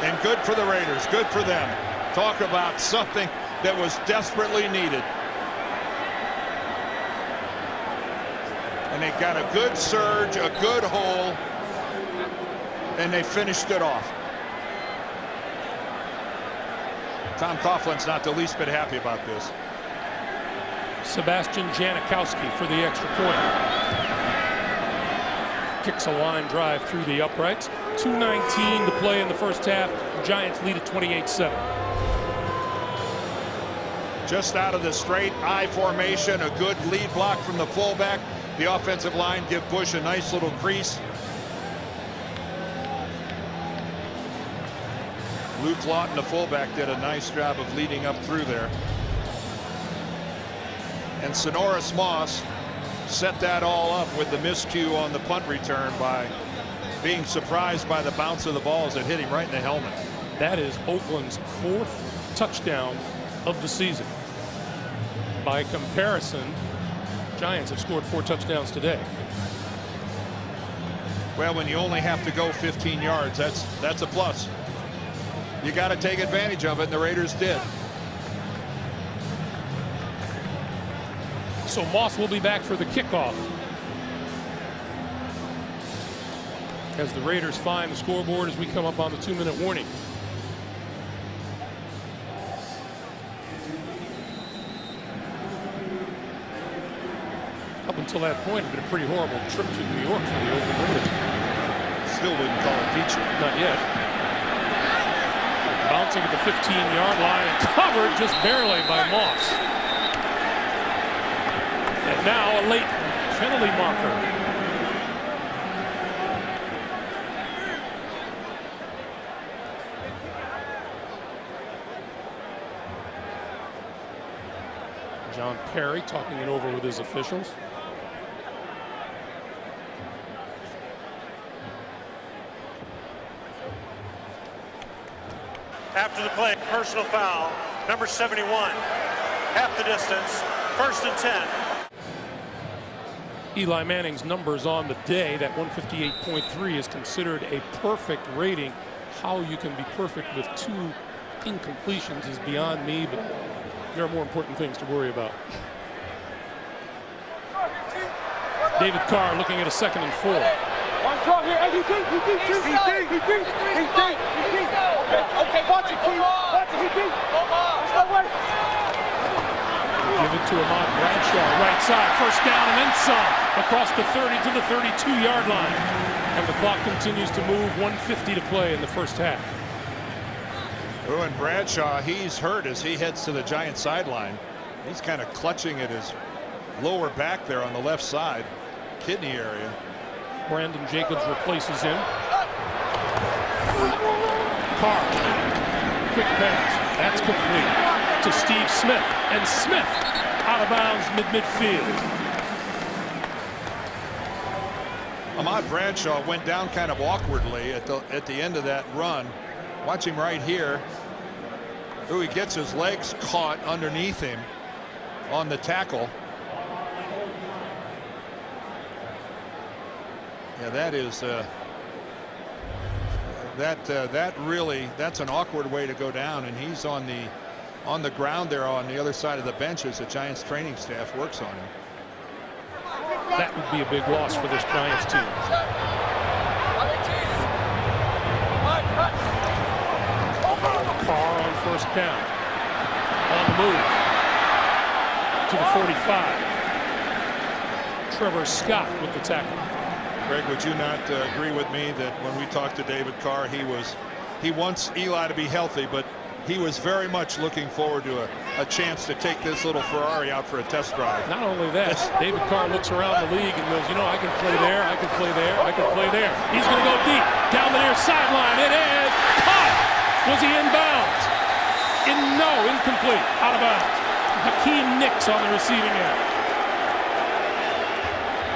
And good for the Raiders, good for them. Talk about something that was desperately needed. And they got a good surge, a good hole, and they finished it off. Tom Coughlin's not the least bit happy about this. Sebastian Janikowski for the extra point. Kicks a line drive through the uprights. 2:19 to play in the first half. The Giants lead at 28-7. Just out of the straight I formation, a good lead block from the fullback. The offensive line give Bush a nice little crease. Luke Lawton, the fullback, did a nice job of leading up through there. And Sonoris Moss set that all up with the miscue on the punt return by being surprised by the bounce of the ball as it hit him right in the helmet. That is Oakland's 4th touchdown of the season. By comparison, Giants have scored 4 touchdowns today. Well, when you only have to go 15 yards, that's a plus. You got to take advantage of it, and the Raiders did. So Moss will be back for the kickoff as the Raiders find the scoreboard as we come up on the 2-minute warning. Up until that point, it's been a pretty horrible trip to New York for the Oakland Raiders. Still wouldn't call it peachy. Not yet. Bouncing at the 15-yard line and covered just barely by Moss. And now a late penalty marker. John Perry talking it over with his officials. After the play, personal foul, number 71. Half the distance, 1st and 10. Eli Manning's numbers on the day, that 158.3 is considered a perfect rating. How you can be perfect with 2 incompletions is beyond me, but there are more important things to worry about. David Carr looking at a 2nd and 4. Give it to Ahmad Bradshaw, right side, 1st down and then some, across the 30 to the 32-yard line. And the clock continues to move, 1:50 to play in the 1st half. Oh, and Bradshaw, he's hurt as he heads to the Giants sideline. He's kind of clutching at his lower back there on the left side, kidney area. Brandon Jacobs replaces him. Carr, quick pass, that's complete to Steve Smith, and Smith out of bounds midfield. Ahmad Bradshaw went down kind of awkwardly at the end of that run. Watch him right here. Ooh, he gets his legs caught underneath him on the tackle. Yeah, that is that's an awkward way to go down, and he's on the ground there on the other side of the bench as the Giants training staff works on him. That would be a big loss for this Giants team. Carr on 1st down. On the move to the 45. Trevor Scott with the tackle. Greg, would you not agree with me that when we talked to David Carr, he wants Eli to be healthy, but he was very much looking forward to a chance to take this little Ferrari out for a test drive. Not only that, David Carr looks around the league and goes, you know, I can play there, I can play there, I can play there. He's going to go deep down the near sideline. It is caught. Was he inbounds? No, incomplete, out of bounds. Hakeem Nicks on the receiving end.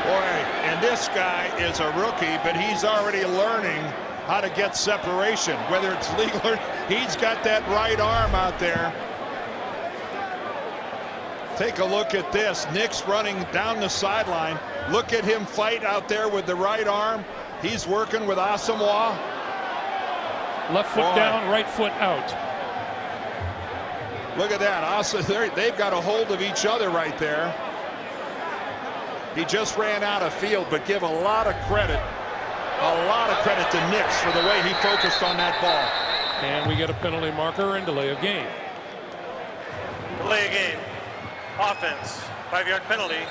Boy, and this guy is a rookie, but he's already learning how to get separation, whether it's legal or he's got that right arm out there. Take a look at this. Nicks running down the sideline. Look at him fight out there with the right arm. He's working with Asamoah. Left foot down, right foot out. Look at that. They've got a hold of each other right there. He just ran out of field, but give a lot of credit to Nicks for the way he focused on that ball. And we get a penalty marker and delay of game. Delay of game. Offense. 5-yard penalty.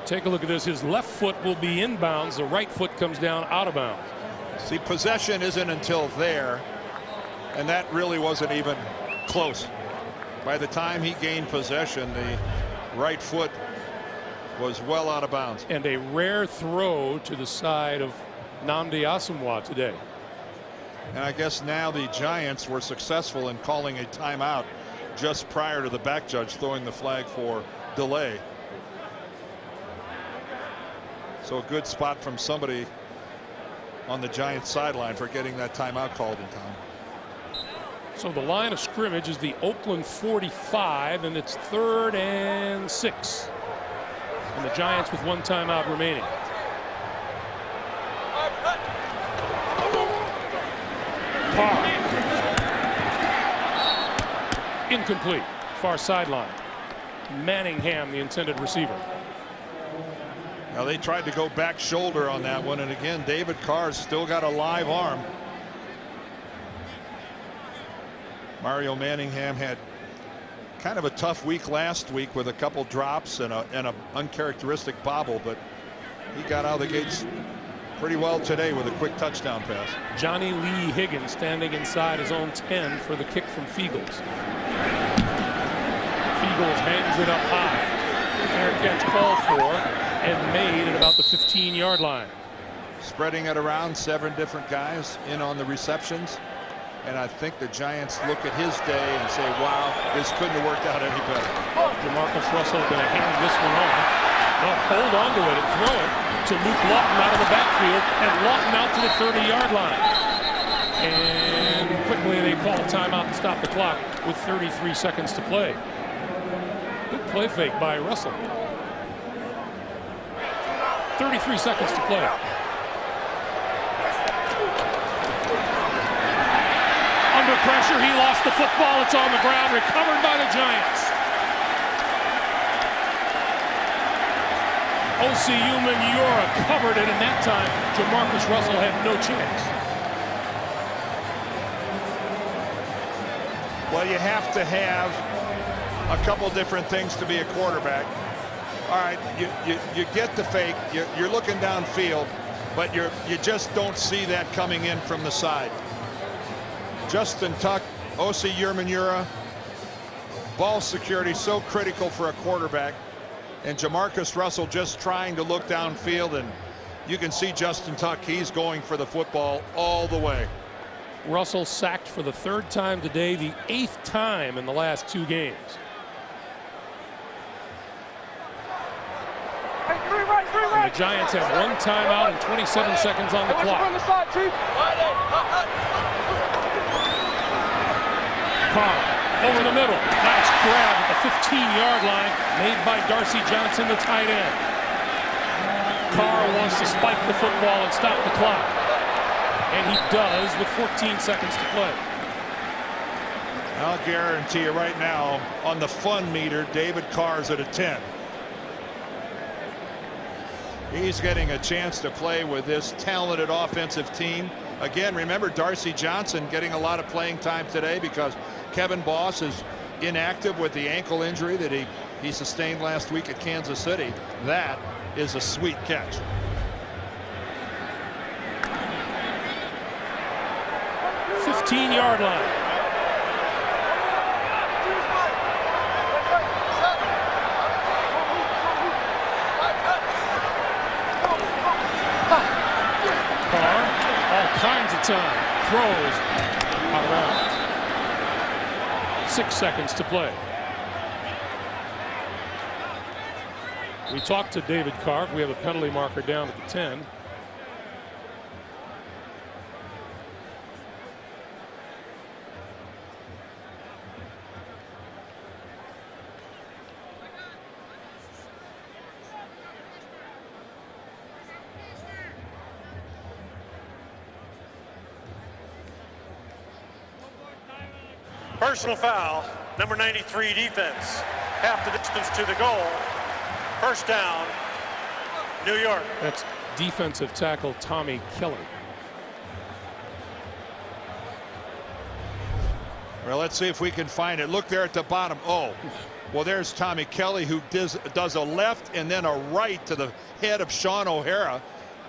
Take a look at this. His left foot will be inbounds. The right foot comes down out of bounds. See, possession isn't until there, and that really wasn't even close. By the time he gained possession, the right foot was well out of bounds. And a rare throw to the side of Nnamdi Asomugha today. And I guess now the Giants were successful in calling a timeout just prior to the back judge throwing the flag for delay. So a good spot from somebody on the Giants sideline for getting that timeout called in time. So the line of scrimmage is the Oakland 45, and it's 3rd and 6. And the Giants with 1 timeout remaining. Carr. Incomplete. Far sideline. Manningham, the intended receiver. Now they tried to go back shoulder on that one, and again David Carr's still got a live arm. Mario Manningham had kind of a tough week last week with a couple drops and a uncharacteristic bobble, but he got out of the gates pretty well today with a quick touchdown pass. Johnny Lee Higgins standing inside his own 10 for the kick from Fiegels. Fiegels hangs it up high. Fair catch called for and made at about the 15-yard line. Spreading it around, 7 different guys in on the receptions. And I think the Giants look at his day and say, wow, this couldn't have worked out any better. Jamarcus Russell going to hand this one off. Well, hold on to it and throw it to Luke Lawton out of the backfield, and Lawton out to the 30-yard line. And quickly they call a timeout to stop the clock with 33 seconds to play. Good play fake by Russell. 33 seconds to play. Under pressure, he lost the football. It's on the ground, recovered by the Giants. O.C.U. Manura covered it, and that time Jamarcus Russell had no chance. Well, you have to have a couple different things to be a quarterback. All right, you get the fake, you're looking downfield, but you just don't see that coming in from the side. Justin Tuck, O.C. Umenyiora, ball security so critical for a quarterback, and Jamarcus Russell just trying to look downfield, and you can see Justin Tuck, he's going for the football all the way. Russell sacked for the 3rd time today, the 8th time in the last 2 games. And the Giants have 1 timeout and 27 seconds on the clock. Carr over the middle. Nice grab at the 15-yard line made by Darcy Johnson, the tight end. Carr wants to spike the football and stop the clock. And he does with 14 seconds to play. I'll guarantee you right now, on the fun meter, David Carr's at a 10. He's getting a chance to play with this talented offensive team. Again, remember Darcy Johnson getting a lot of playing time today because Kevin Boss is inactive with the ankle injury that he sustained last week at Kansas City. That is a sweet catch. Yard line. Carr, all kinds of time, throws out of bounds. 6 seconds to play. We talked to David Carr. We have a penalty marker down at the 10. Personal foul, number 93 defense. Half the distance to the goal. First down, New York. That's defensive tackle Tommy Kelly. Well, let's see if we can find it. Look there at the bottom. Oh, well, there's Tommy Kelly, who does a left and then a right to the head of Sean O'Hara,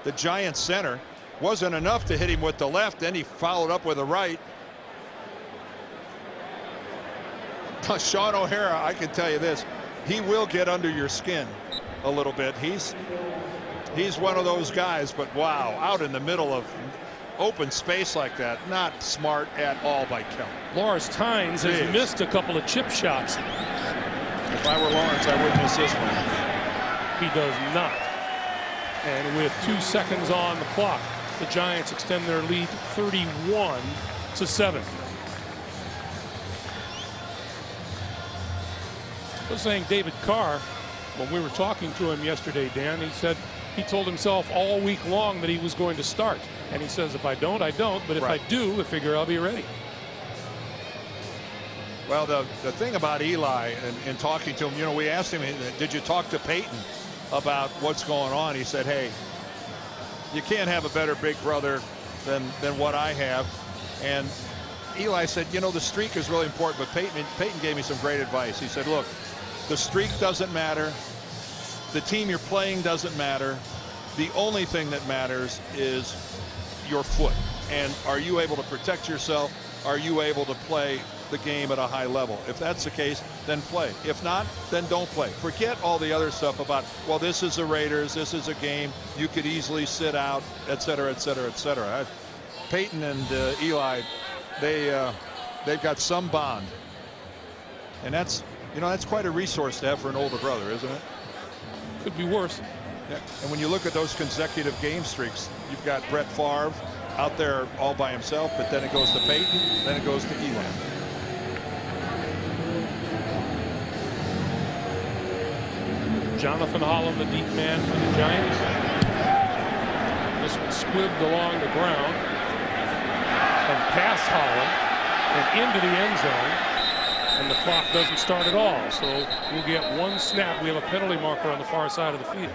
the Giants center. Wasn't enough to hit him with the left, then he followed up with a right. Sean O'Hara, I can tell you this, he will get under your skin a little bit. He's one of those guys, but wow, out in the middle of open space like that, not smart at all by Kelly. Lawrence Tynes has missed a couple of chip shots. If I were Lawrence, I wouldn't miss this one. He does not. And with 2 seconds on the clock, The Giants extend their lead 31-7. I was saying David Carr, when we were talking to him yesterday, Dan, he said he told himself all week long that he was going to start. And he says, if I don't, I don't. But if I do, I figure I'll be ready. Well, the thing about Eli and talking to him, you know, we asked him, did you talk to Peyton about what's going on? He said, hey, you can't have a better big brother than what I have. And Eli said, you know, the streak is really important, but Peyton gave me some great advice. He said, look, the streak doesn't matter. The team you're playing doesn't matter. The only thing that matters is your foot. And are you able to protect yourself? Are you able to play the game at a high level? If that's the case, then play. If not, then don't play. Forget all the other stuff about, well, this is the Raiders, this is a game, you could easily sit out, et cetera, et cetera, et cetera. Peyton and Eli, they've got some bond. And that's, you know, that's quite a resource to have for an older brother, isn't it? Could be worse. Yeah. And when you look at those consecutive game streaks, you've got Brett Favre out there all by himself, but then it goes to Peyton, then it goes to Eli. Jonathan Holland, the deep man for the Giants. This one squibbed along the ground and past Holland and into the end zone. And the clock doesn't start at all. So we'll get one snap. We have a penalty marker on the far side of the field.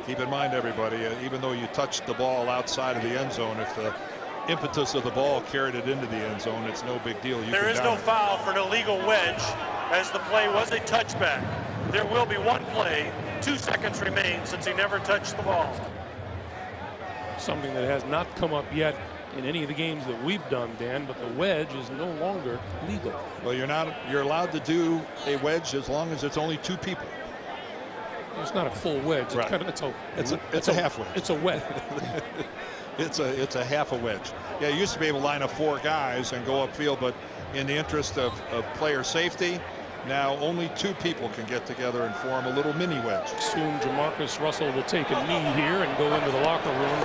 Keep in mind, everybody, even though you touched the ball outside of the end zone, if the impetus of the ball carried it into the end zone, it's no big deal. There is no foul for an illegal wedge, as the play was a touchback. There will be one play. 2 seconds remain since he never touched the ball. Something that has not come up yet in any of the games that we've done, Dan, but the wedge is no longer legal. Well, you're allowed to do a wedge as long as it's only 2 people. It's not a full wedge. Right. It's a half wedge. It's a wedge. It's a half a wedge. Yeah, you used to be able to line up 4 guys and go upfield, but in the interest of player safety, now only 2 people can get together and form a little mini wedge. Soon Jamarcus Russell will take a knee here and go into the locker room.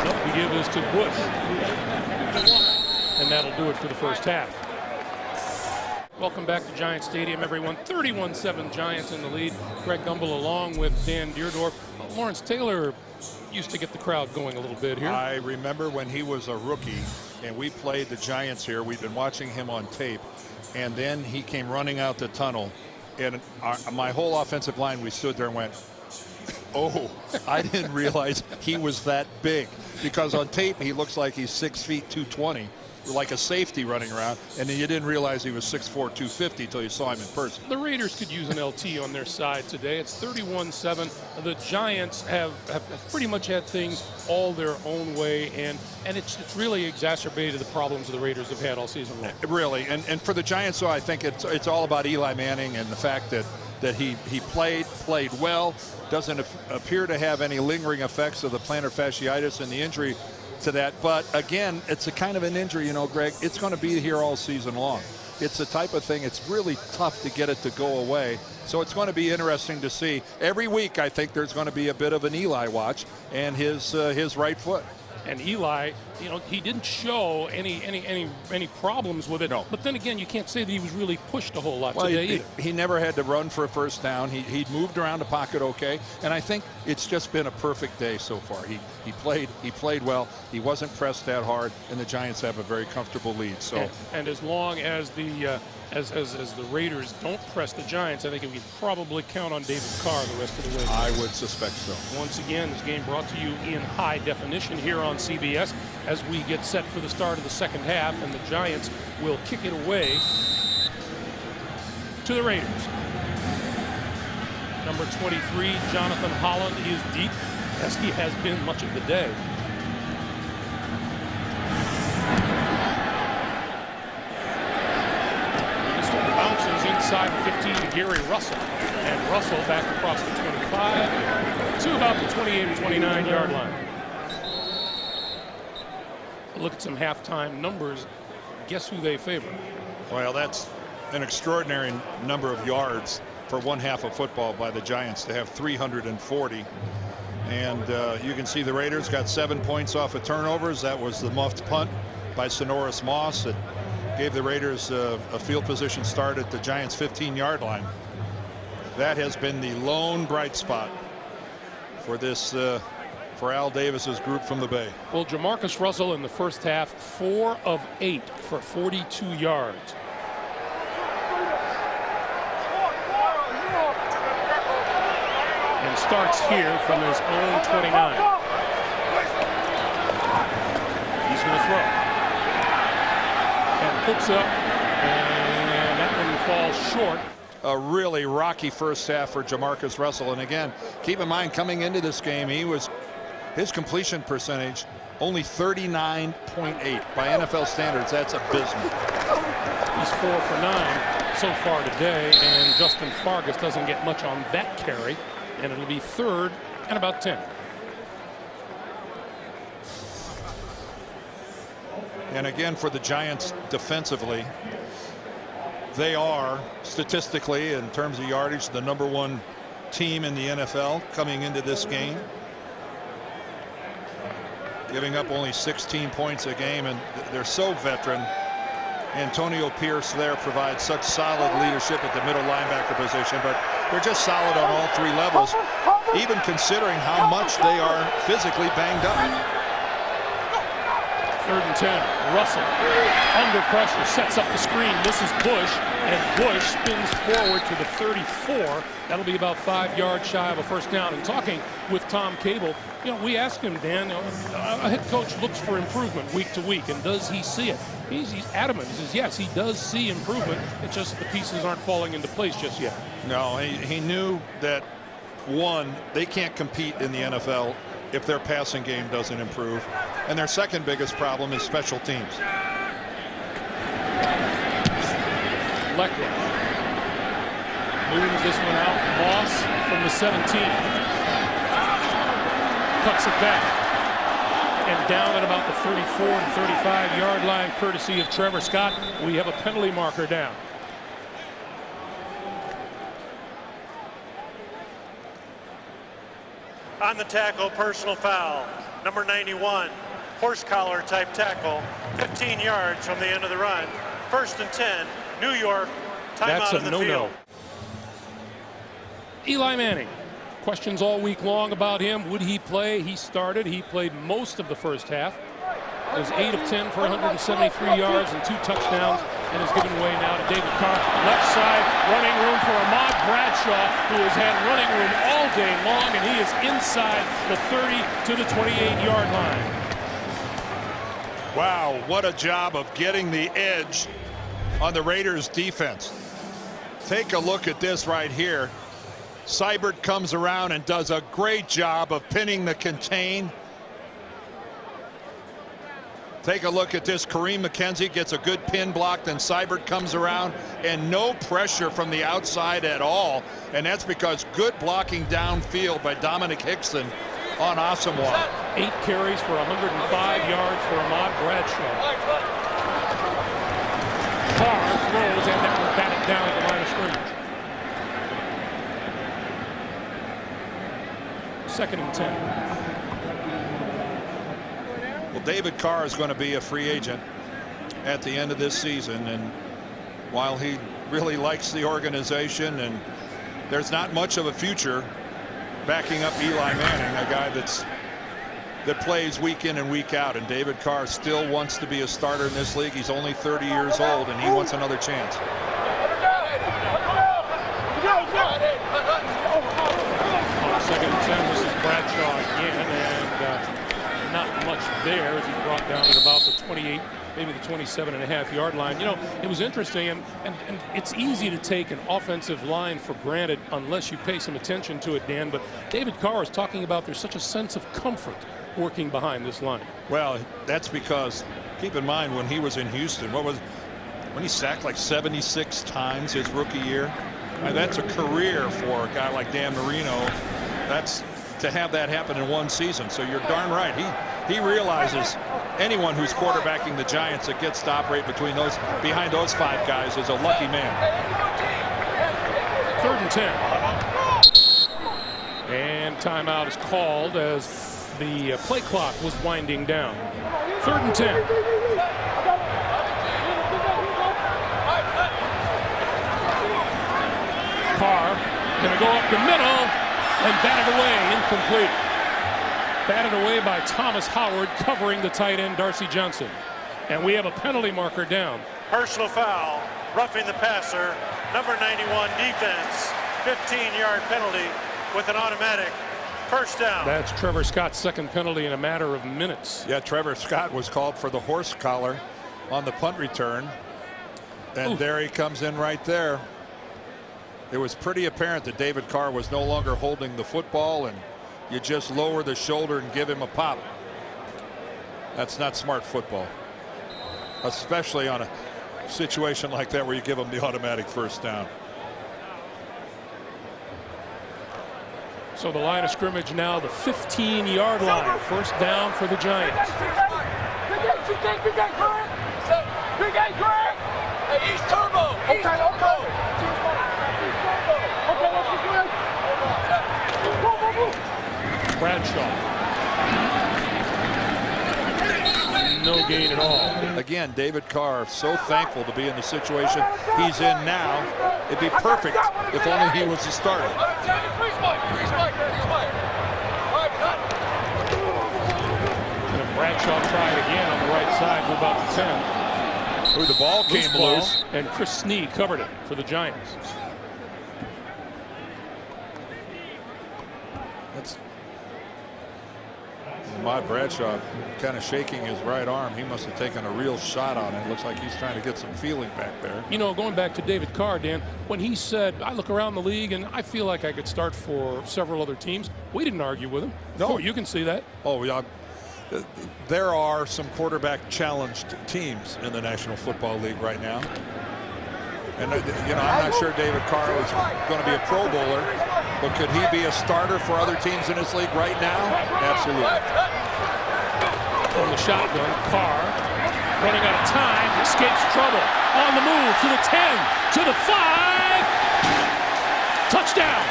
The give is to Bush. And that'll do it for the first half. Welcome back to Giant Stadium, everyone. 31-7 Giants in the lead. Greg Gumbel along with Dan Deerdorf. Lawrence Taylor used to get the crowd going a little bit here. I remember when he was a rookie and we played the Giants here. We've been watching him on tape. And then he came running out the tunnel, and my whole offensive line, we stood there and went, oh, I didn't realize he was that big, because on tape he looks like he's 6 feet 220, like a safety running around, and then you didn't realize he was 6'4", 250 until you saw him in person. The Raiders could use an LT on their side today. It's 31-7. The Giants have pretty much had things all their own way, and it's really exacerbated the problems the Raiders have had all season long. Really, and for the Giants, though, I think it's all about Eli Manning and the fact that he played well, doesn't appear to have any lingering effects of the plantar fasciitis and the injury to that. But again, it's a kind of an injury, you know, Greg, it's going to be here all season long. It's the type of thing, it's really tough to get it to go away. So it's going to be interesting to see. Every week, I think there's going to be a bit of an Eli watch and his right foot. And Eli, you know, he didn't show any problems with it. No. But then again, you can't say that he was really pushed a whole lot today either. He never had to run for a first down. He'd moved around the pocket okay, and I think it's just been a perfect day so far. He played well. He wasn't pressed that hard, and the Giants have a very comfortable lead. So and as long as the as the Raiders don't press the Giants, I think we can probably count on David Carr the rest of the way. I would suspect so. Once again, this game brought to you in high definition here on CBS as we get set for the start of the second half, and the Giants will kick it away to the Raiders. Number 23, Jonathan Holland, is deep, as he has been much of the day. Bounces inside the 15 to Gary Russell, and Russell back across the 25 to about the 28 or 29 yard line. Look at some halftime numbers. Guess who they favor? Well, that's an extraordinary number of yards for one half of football by the Giants to have 340. And you can see the Raiders got 7 points off of turnovers. That was the muffed punt by Sonoris Moss that gave the Raiders a field position start at the Giants 15-yard line. That has been the lone bright spot for this for Al Davis's group from the Bay. Well, Jamarcus Russell in the first half, 4 of 8 for 42 yards. And starts here from his own 29. He's going to throw. And hooks up, and that one falls short. A really rocky first half for Jamarcus Russell. And again, keep in mind, coming into this game, his completion percentage only 39.8. By NFL standards, that's abysmal. He's 4 for 9 so far today, and Justin Fargas doesn't get much on that carry, and it'll be 3rd and about 10. And again, for the Giants defensively, they are statistically, in terms of yardage, the #1 team in the NFL coming into this game, giving up only 16 points a game, and they're so veteran. Antonio Pierce there provides such solid leadership at the middle linebacker position, but they're just solid on all 3 levels, even considering how much they are physically banged up. 3rd and 10. Russell under pressure, sets up the screen. This is Bush, and Bush spins forward to the 34. That'll be about 5 yards shy of a first down. And talking with Tom Cable, we asked him, Dan, a head coach looks for improvement week to week, and does he see it? He's adamant. He says, yes, he does see improvement. It's just the pieces aren't falling into place just yet. No, he knew that, one, they can't compete in the NFL if their passing game doesn't improve. And their second biggest problem is special teams. Leckler moves this one out. Moss from the 17. Cuts it back. And down at about the 34 and 35 yard line, courtesy of Trevor Scott. We have a penalty marker down. On the tackle, personal foul. Number 91, horse collar type tackle. 15 yards from the end of the run. 1st and 10, New York. Timeout in the field. Eli Manning. Questions all week long about him. Would he play? He started. He played most of the first half. It was 8 of 10 for 173 yards and 2 touchdowns, and is given away now to David Carr. Left side, running room for Ahmad Bradshaw, who has had running room all day long, and he is inside the 30 to the 28-yard line. Wow, what a job of getting the edge on the Raiders defense. Take a look at this right here. Seibert comes around and does a great job of pinning the contain. Take a look at this. Kareem McKenzie gets a good pin block, then Seibert comes around, and no pressure from the outside at all. And that's because good blocking downfield by Dominic Hickson on Asamoah. 8 carries for 105 yards for Ahmad Bradshaw. Carr throws, and that will bat it down at the line of scrimmage. 2nd and 10. Well, David Carr is going to be a free agent at the end of this season, and while he really likes the organization, and there's not much of a future backing up Eli Manning, a guy that plays week in and week out, and David Carr still wants to be a starter in this league. He's only 30 years old, and he wants another chance. 2nd and 10. This is Bradshaw again, and not much there as he's brought down at about the 28, maybe the 27.5 yard line. It was interesting, and it's easy to take an offensive line for granted unless you pay some attention to it, Dan. But David Carr is talking about there's such a sense of comfort working behind this line. Well, that's because, keep in mind, when he was in Houston, when he sacked like 76 times his rookie year. And that's a career for a guy like Dan Marino. That's to have that happen in one season. So you're darn right. He realizes anyone who's quarterbacking the Giants that gets to operate behind those 5 guys is a lucky man. 3rd and 10. And timeout is called as the play clock was winding down. 3rd and 10. Carr going to go up the middle and batted away, incomplete. Batted away by Thomas Howard, covering the tight end Darcy Johnson. And we have a penalty marker down. Personal foul, roughing the passer, number 91 defense, 15-yard penalty with an automatic first down. That's Trevor Scott's 2nd penalty in a matter of minutes. Yeah, Trevor Scott was called for the horse collar on the punt return. And there he comes in right there. It was pretty apparent that David Carr was no longer holding the football, and you just lower the shoulder and give him a pop. That's not smart football, especially on a situation like that where you give him the automatic first down. So the line of scrimmage now the 15-yard line. First down for the Giants. East Turbo! East Turbo! Bradshaw. No gain at all. Again, David Carr so thankful to be in the situation he's in now. It'd be perfect if only he was the starter. And Bradshaw tried again on the right side for about the 10. Ooh, the ball came loose. And Chris Snee covered it for the Giants. That's Bradshaw kind of shaking his right arm. He must have taken a real shot on it. Looks like he's trying to get some feeling back there. You know, going back to David Carr, Dan, when he said, I look around the league and I feel like I could start for several other teams, we didn't argue with him. No. You can see that. Oh, yeah. There are some quarterback challenged teams in the National Football League right now. And, you know, I'm not sure David Carr is going to be a Pro Bowler, but could he be a starter for other teams in this league right now? Absolutely. From the shotgun, Carr running out of time, escapes trouble. On the move to the 10, to the 5. Touchdown.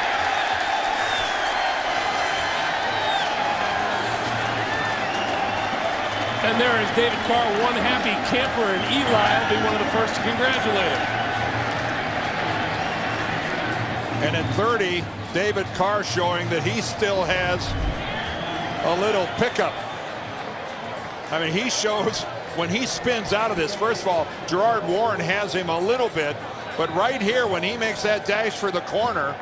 And there is David Carr, one happy camper, and Eli will be one of the first to congratulate him. And at 30, David Carr showing that he still has a little pickup. I mean, he shows when he spins out of this. First of all, Gerard Warren has him a little bit, but right here when he makes that dash for the corner,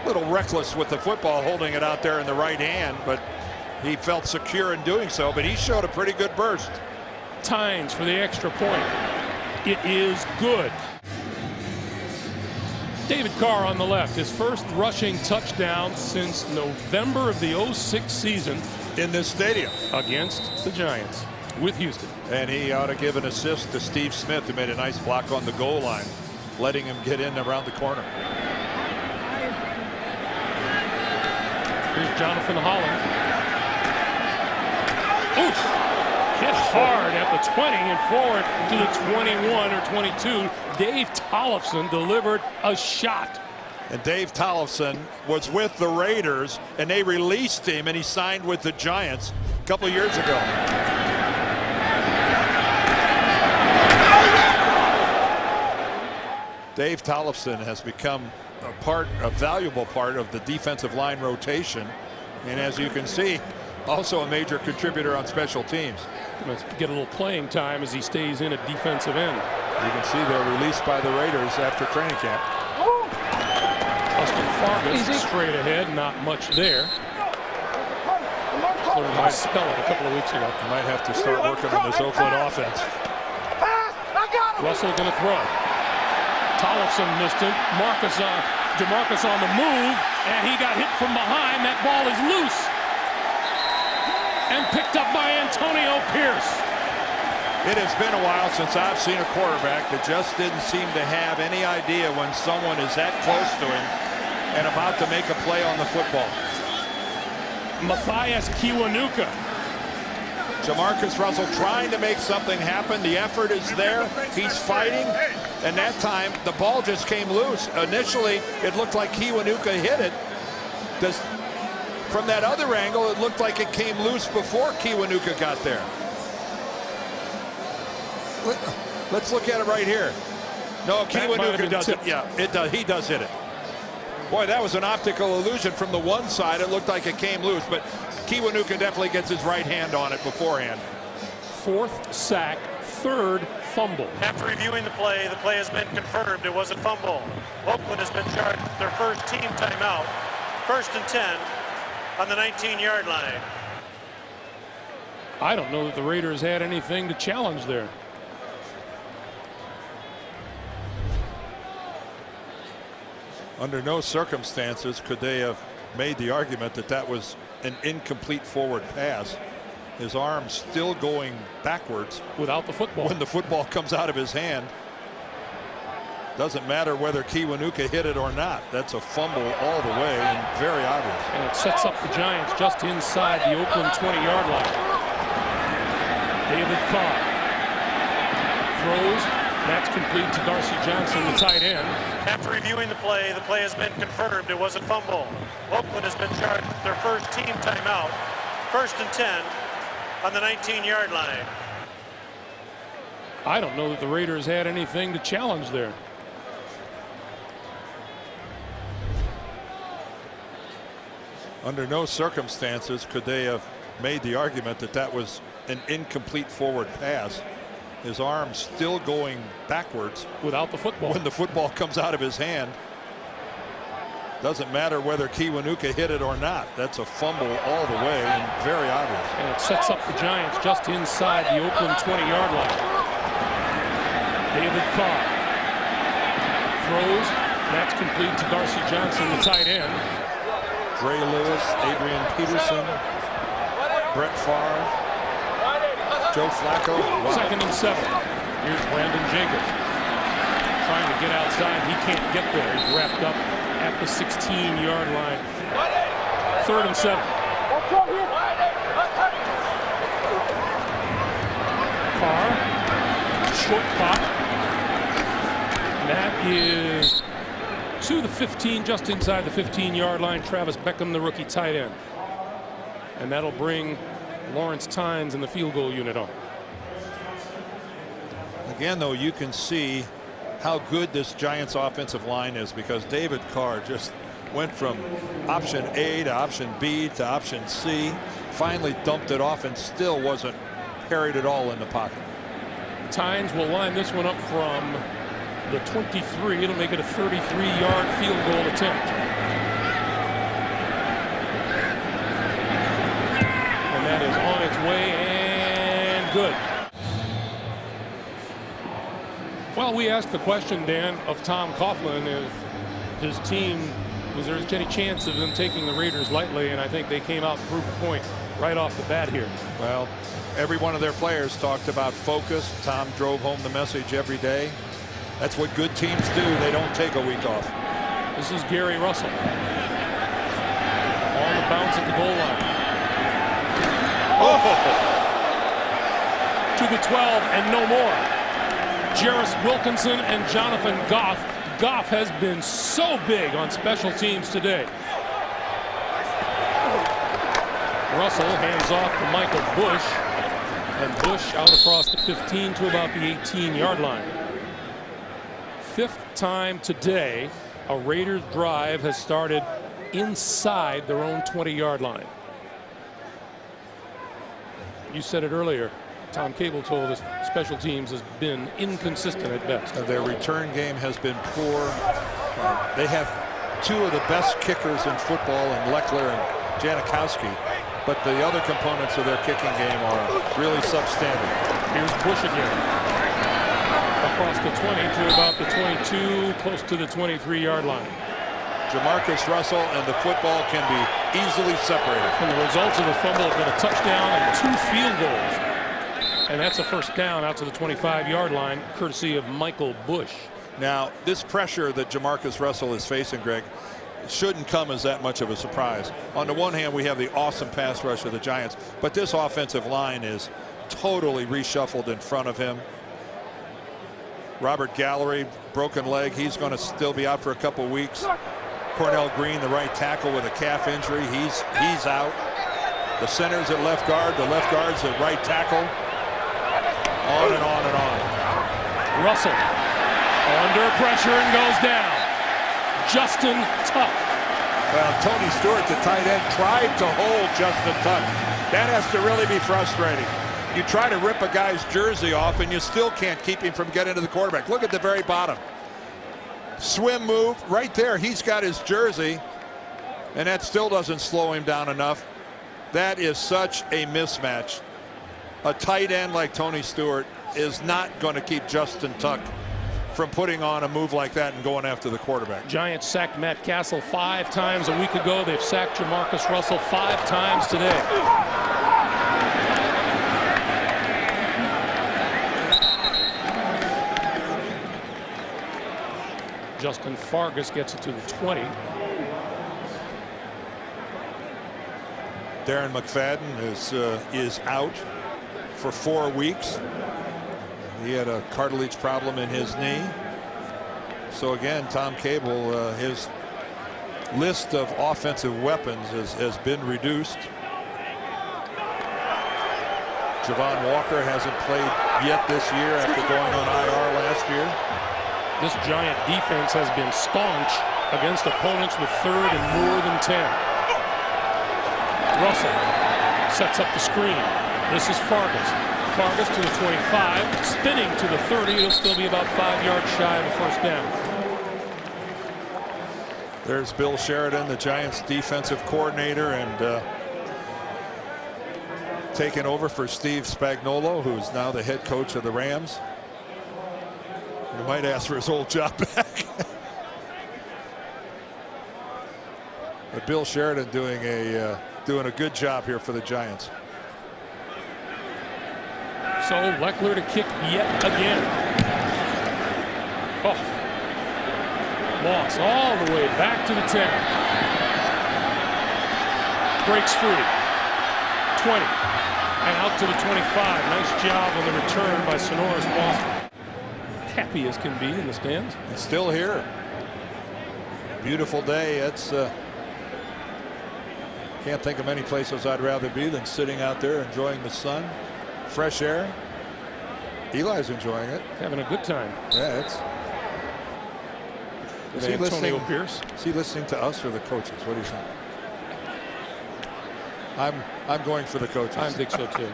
a little reckless with the football, holding it out there in the right hand, but he felt secure in doing so. But he showed a pretty good burst. Tynes for the extra point. It is good. David Carr on the left, his first rushing touchdown since November of the 06 season In this stadium against the Giants with Houston. And he ought to give an assist to Steve Smith, who made a nice block on the goal line, letting him get in around the corner. Here's Jonathan Holland. Oof! Hit hard at the 20 and forward to the 21 or 22. Dave Tollefson delivered a shot. And Dave Tollefson was with the Raiders, and they released him, and he signed with the Giants a couple of years ago. Dave Tollefson has become a valuable part of the defensive line rotation, and as you can see, also a major contributor on special teams. Let's get a little playing time as he stays in at defensive end. You can see they're released by the Raiders after training camp. Austin Fargas straight ahead, not much there. Learned how to spell it a couple of weeks ago. Might have to start working on this Oakland offense. Russell going to throw. Tollefson missed him. DeMarcus on the move, and he got hit from behind. That ball is loose and picked up by Antonio Pierce. It has been a while since I've seen a quarterback that just didn't seem to have any idea when someone is that close to him and about to make a play on the football. Mathias Kiwanuka Jamarcus Russell trying to make something happen. The effort is there. He's fighting. And that time, the ball just came loose. Initially, it looked like Kiwanuka hit it. From that other angle, it looked like it came loose before Kiwanuka got there. Let's look at it right here. No, Kiwanuka does it. Yeah, it does. He does hit it. Boy, that was an optical illusion. From the one side, it looked like it came loose, but Kiwanuka definitely gets his right hand on it beforehand. 4th sack, 3rd fumble. After reviewing the play has been confirmed. It was a fumble. Oakland has been charged with their first team timeout. 1st and 10 on the 19-yard line. I don't know that the Raiders had anything to challenge there. Under no circumstances could they have made the argument that that was an incomplete forward pass. His arm's still going backwards without the football. When the football comes out of his hand. Doesn't matter whether Kiwanuka hit it or not. That's a fumble all the way and very obvious. And it sets up the Giants just inside the Oakland 20-yard line. David Carr throws. That's complete to Darcy Johnson, the tight end. After reviewing the play has been confirmed. It was a fumble. Oakland has been charged with their first team timeout. 1st and 10 on the 19-yard line. I don't know that the Raiders had anything to challenge there. Under no circumstances could they have made the argument that that was an incomplete forward pass. His arm's still going backwards without the football. When the football comes out of his hand. Doesn't matter whether Kiwanuka hit it or not. That's a fumble all the way and very obvious. And it sets up the Giants just inside the Oakland 20-yard line. David Carr throws. That's complete to Darcy Johnson, the tight end. Ray Lewis, Adrian Peterson, Brett Favre, Joe Flacco. Wow. 2nd and 7. Here's Brandon Jacobs trying to get outside. He can't get there. He's wrapped up at the 16-yard line. 3rd and 7. Carr, short clock. That is to the 15, just inside the 15-yard line. Travis Beckham, the rookie tight end. And that'll bring Lawrence Tynes in the field goal unit on. Again, though, you can see how good this Giants offensive line is, because David Carr just went from option A to option B to option C, finally dumped it off and still wasn't harried at all in the pocket. Tynes will line this one up from the 23. It'll make it a 33-yard field goal attempt. And that is on its way and good. Well, we asked the question, Dan, of Tom Coughlin if his team, was there any chance of them taking the Raiders lightly, and I think they came out and proved a point right off the bat here. Well, every one of their players talked about focus. Tom drove home the message every day. That's what good teams do. They don't take a week off. This is Gary Russell on the bounce at the goal line. Oh! To the 12 and no more. Jarris Wilkinson and Jonathan Goff. Goff has been so big on special teams today. Russell hands off to Michael Bush, and Bush out across the 15 to about the 18-yard line. 5th time today a Raiders drive has started inside their own 20-yard line. You said it earlier. Tom Cable told us special teams has been inconsistent at best. Their return game has been poor. They have two of the best kickers in football in Leckler and Janikowski, but the other components of their kicking game are really substandard. Here's Bush again. Across the 20 to about the 22, close to the 23-yard line. Jamarcus Russell and the football can be easily separated. And the results of the fumble have been a touchdown and 2 field goals. And that's a first down out to the 25-yard line, courtesy of Michael Bush. Now, this pressure that Jamarcus Russell is facing, Greg, shouldn't come as that much of a surprise. On the one hand, we have the awesome pass rush of the Giants, but this offensive line is totally reshuffled in front of him. Robert Gallery, broken leg. He's going to still be out for a couple weeks. Cornell Green, the right tackle, with a calf injury. He's out. The center's at left guard. The left guard's at right tackle. On and on and on. Russell under pressure and goes down. Justin Tuck. Well, Tony Stewart, the tight end, tried to hold Justin Tuck. That has to really be frustrating. You try to rip a guy's jersey off and you still can't keep him from getting to the quarterback. Look at the very bottom. Swim move right there. He's got his jersey, and that still doesn't slow him down enough. That is such a mismatch. A tight end like Tony Stewart is not going to keep Justin Tuck from putting on a move like that and going after the quarterback. Giants sacked Matt Castle 5 times a week ago. They've sacked Jamarcus Russell 5 times today. Justin Fargas gets it to the 20. Darren McFadden is out for 4 weeks. He had a cartilage problem in his knee. So again, Tom Cable, his list of offensive weapons has been reduced. Javon Walker hasn't played yet this year after going on IR last year. This Giant defense has been staunch against opponents with 3rd and more than 10. Russell sets up the screen. This is Fargas. Fargas to the 25, spinning to the 30. It'll still be about 5 yards shy of a first down. There's Bill Sheridan, the Giants defensive coordinator, and taking over for Steve Spagnuolo, who's now the head coach of the Rams. He might ask for his old job back. But Bill Sheridan doing a good job here for the Giants. So Leckler to kick yet again. Oh. Moss all the way back to the 10. Breaks free. 20. And out to the 25. Nice job on the return by Sonoris Boston. Happy as can be in the stands. It's still here. Beautiful day. It's can't think of many places I'd rather be than sitting out there enjoying the sun, fresh air. Eli's enjoying it. Having a good time. Yeah, it's. Is he Antonio Pierce? Is he listening to us or the coaches? What do you think? I'm going for the coaches. I think so too.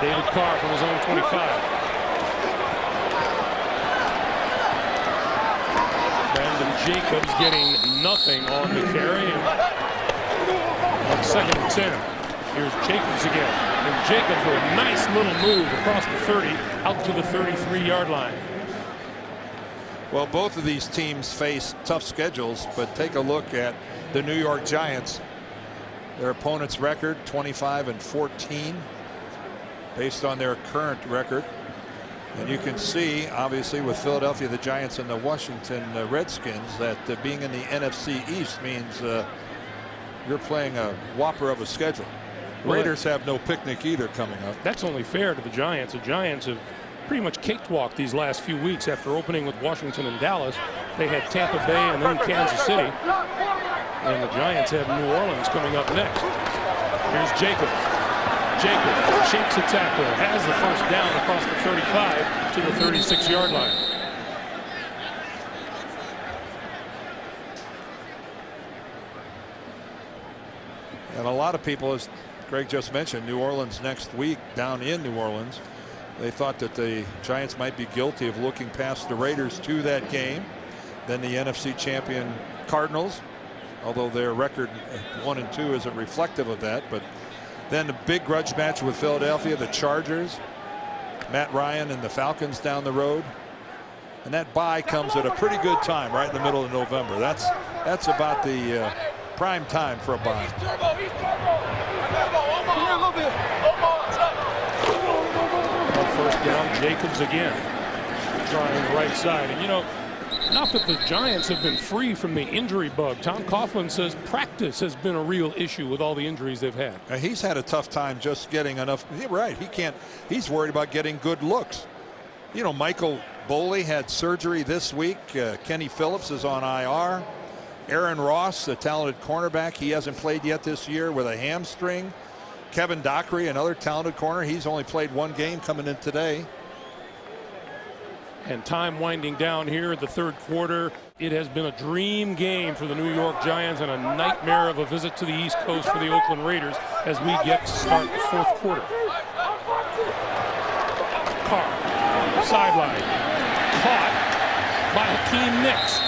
David Carr from his own 25. Brandon Jacobs getting nothing on the carry. On 2nd and 10. Here's Jacobs again. And Jacobs with a nice little move across the 30 out to the 33-yard line. Well, both of these teams face tough schedules, but take a look at the New York Giants. Their opponent's record 25-14 based on their current record. And you can see, obviously, with Philadelphia, the Giants, and the Washington Redskins, that being in the NFC East means you're playing a whopper of a schedule. Raiders have no picnic either coming up. That's only fair to the Giants. The Giants have pretty much cakewalked these last few weeks after opening with Washington and Dallas. They had Tampa Bay and then Kansas City. And the Giants have New Orleans coming up next. Here's Jacobs. Jacobs shakes a tackle, has the first down across the 35 to the 36-yard line. And a lot of people, as Greg just mentioned, New Orleans next week, down in New Orleans. They thought that the Giants might be guilty of looking past the Raiders to that game. Then the NFC champion Cardinals, although their record 1-2 isn't reflective of that. But then the big grudge match with Philadelphia, the Chargers, Matt Ryan and the Falcons down the road. And that bye comes at a pretty good time, right in the middle of November. That's about the prime time for a bye. First down, Jacobs again, trying the right side. And you know, not that the Giants have been free from the injury bug. Tom Coughlin says practice has been a real issue with all the injuries they've had. He's had a tough time just getting enough. You're right. He's worried about getting good looks. You know, Michael Boley had surgery this week. Kenny Phillips is on IR. Aaron Ross, the talented cornerback, he hasn't played yet this year with a hamstring. Kevin Dockery, another talented corner, he's only played one game coming in today. And time winding down here the third quarter. It has been a dream game for the New York Giants and a nightmare of a visit to the East Coast for the Oakland Raiders as we get to start the fourth quarter. Carr, sideline, caught by Hakeem Nicks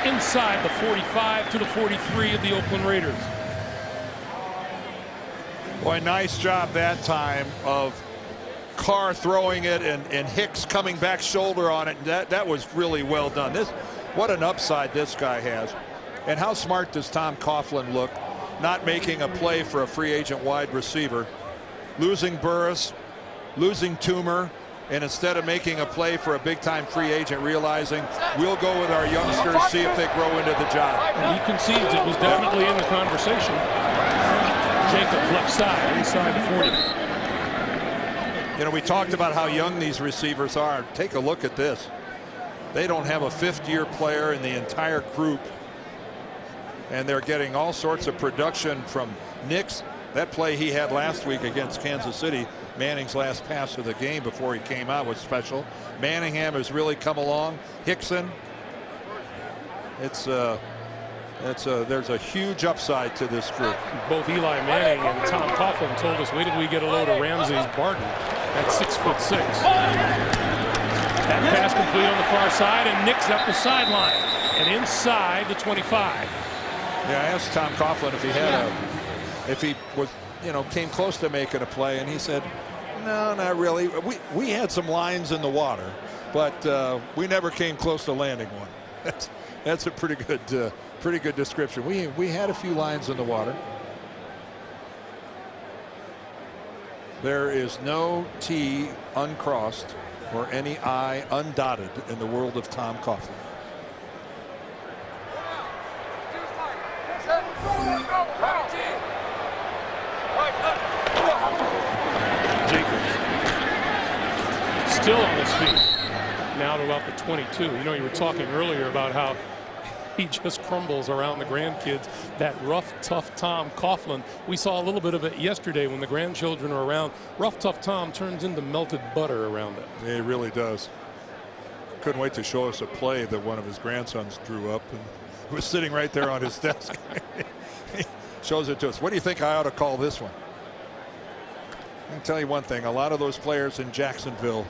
inside the 45 to the 43 of the Oakland Raiders. Boy, nice job that time of Carr throwing it and Hicks coming back shoulder on it. That was really well done. What an upside this guy has. And how smart does Tom Coughlin look, not making a play for a free agent wide receiver, losing Burris, losing Toomer, and instead of making a play for a big-time free agent, realizing we'll go with our youngsters, see if they grow into the job. And he concedes it was definitely in the conversation. Jacobs left side, inside the 40. You know, we talked about how young these receivers are. Take a look at this. They don't have a fifth-year player in the entire group, and they're getting all sorts of production from Nicks. That play he had last week against Kansas City, Manning's last pass of the game before he came out, was special. Manningham has really come along. Hickson. There's a huge upside to this group. Both Eli Manning and Tom Coughlin told us, wait till we get a load of Ramses Barton at 6'6". That pass complete on the far side, and Nicks up the sideline and inside the 25. Yeah, I asked Tom Coughlin if he was, you know, came close to making a play, and he said, no, not really. We had some lines in the water, but we never came close to landing one. That's a pretty good description. We had a few lines in the water. There is no T uncrossed or any I undotted in the world of Tom Coughlin. Jacobs still on his feet. Now to about the 22. You know, you were talking earlier about how he just crumbles around the grandkids. That rough, tough Tom Coughlin. We saw a little bit of it yesterday when the grandchildren are around. Rough, tough Tom turns into melted butter around it. It really does. Couldn't wait to show us a play that one of his grandsons drew up and was sitting right there on his desk. He shows it to us. What do you think I ought to call this one? I can tell you one thing. A lot of those players in Jacksonville,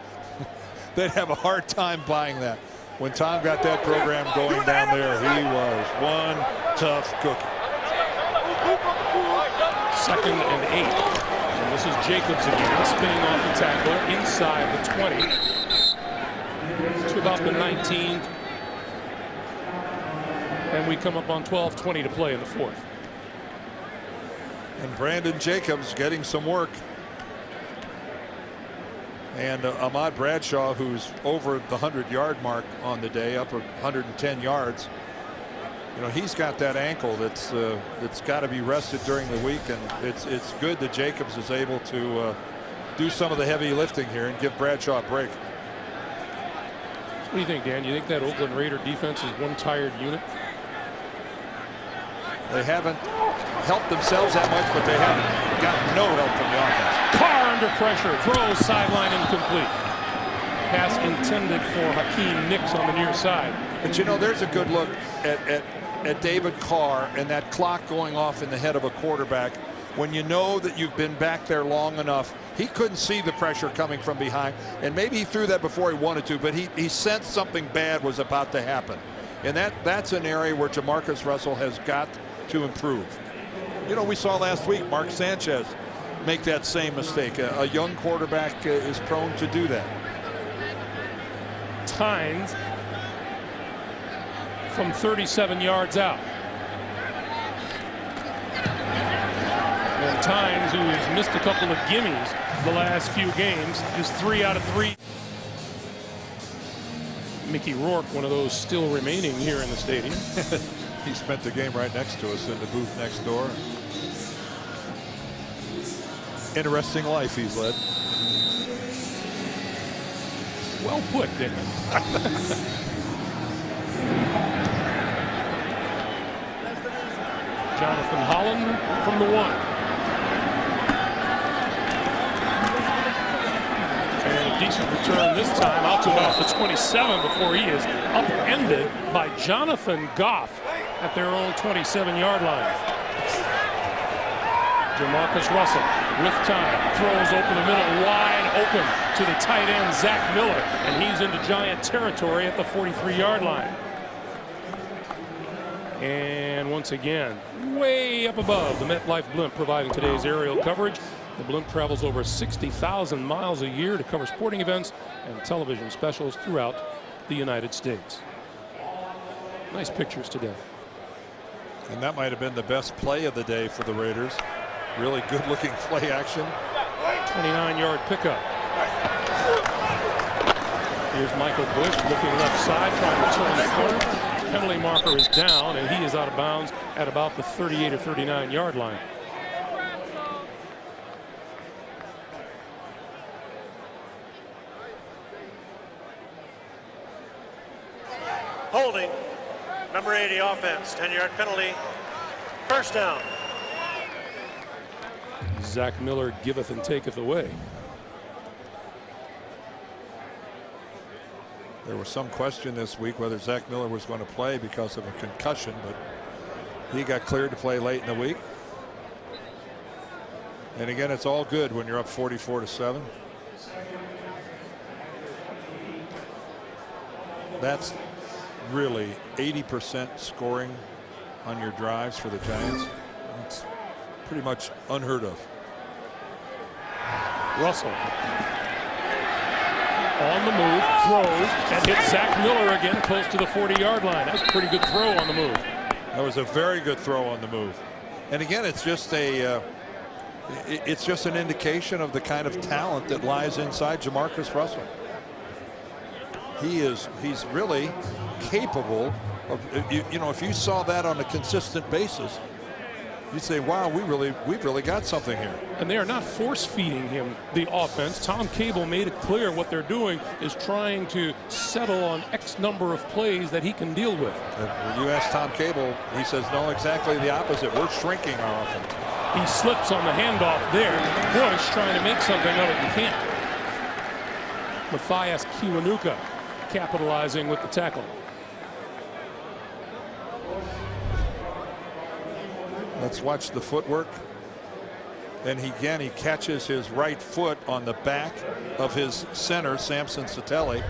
they'd have a hard time buying that. When Tom got that program going down there, he was one tough cookie. 2nd and 8. And this is Jacobs again, spinning off the tackle inside the 20 to about the 19. And we come up on 12:20 to play in the fourth. And Brandon Jacobs getting some work. And Ahmad Bradshaw, who's over the 100-yard mark on the day, up 110 yards. You know, he's got that ankle that's got to be rested during the week, and it's good that Jacobs is able to do some of the heavy lifting here and give Bradshaw a break. What do you think, Dan? You think that Oakland Raider defense is one tired unit? They haven't helped themselves that much, but they haven't gotten no help from the offense. Carr under pressure, throws sideline incomplete. Pass intended for Hakeem Nicks on the near side. But you know, there's a good look at David Carr and that clock going off in the head of a quarterback. When you know that you've been back there long enough, he couldn't see the pressure coming from behind, and maybe he threw that before he wanted to, but he sensed something bad was about to happen. And that's an area where Jamarcus Russell has got to improve. You know, we saw last week Mark Sanchez make that same mistake. A young quarterback is prone to do that. Tynes from 37 yards out. And Tynes who has missed a couple of gimmies the last few games, is 3 out of 3. Mickey Rourke, one of those still remaining here in the stadium. He spent the game right next to us in the booth next door. Interesting life he's led. Well put, Damon. Jonathan Holland from the 1. And a decent return this time out to about the 27 before he is upended by Jonathan Goff at their own 27-yard line. Jamarcus Russell with time, throws over the middle, wide open to the tight end, Zach Miller, and he's into Giant territory at the 43-yard line. And once again, way up above, the MetLife blimp providing today's aerial coverage. The blimp travels over 60,000 miles a year to cover sporting events and television specials throughout the United States. Nice pictures today. And that might have been the best play of the day for the Raiders. Really good looking play action. 29-yard pickup. Here's Michael Bush looking left side, trying to turn the corner. Penalty marker is down, and he is out of bounds at about the 38 or 39-yard line. Holding. Number 80 offense. 10-yard penalty. First down. Zach Miller giveth and taketh away. There was some question this week whether Zach Miller was going to play because of a concussion, but he got cleared to play late in the week. And again, it's all good when you're up 44-7. That's really 80% scoring on your drives for the Giants. It's pretty much unheard of. Russell on the move, throws, and hits Zach Miller again close to the 40-yard line. That's a pretty good throw on the move. That was a very good throw on the move. And again, it's just a it's just an indication of the kind of talent that lies inside Jamarcus Russell. He's really capable of, you know, if you saw that on a consistent basis, you'd say, wow, we've really got something here. And they are not force feeding him the offense. Tom Cable made it clear what they're doing is trying to settle on X number of plays that he can deal with. When you ask Tom Cable, he says, no, exactly the opposite. We're shrinking our offense. He slips on the handoff there. Bush trying to make something of it and can't. Matthias Kiwanuka capitalizing with the tackle. Let's watch the footwork. And he catches his right foot on the back of his center, Samson Satele.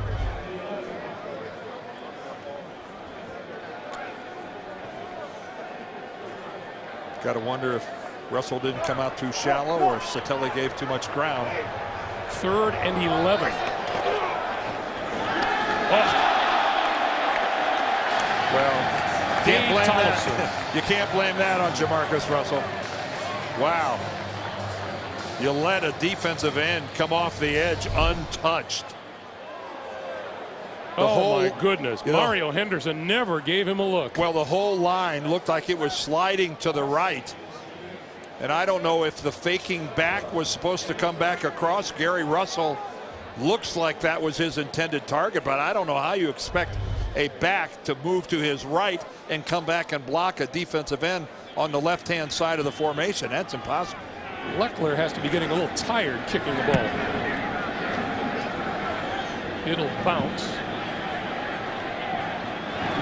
Got to wonder if Russell didn't come out too shallow or if Satele gave too much ground. 3rd and 11. Oh. Well, can't blame that. You can't blame that on Jamarcus Russell. Wow. You let a defensive end come off the edge untouched. My goodness. Mario Henderson never gave him a look. Well, the whole line looked like it was sliding to the right. And I don't know if the faking back was supposed to come back across. Gary Russell looks like that was his intended target, but I don't know how you expect a back to move to his right and come back and block a defensive end on the left-hand side of the formation. That's impossible. Leckler has to be getting a little tired kicking the ball. It'll bounce.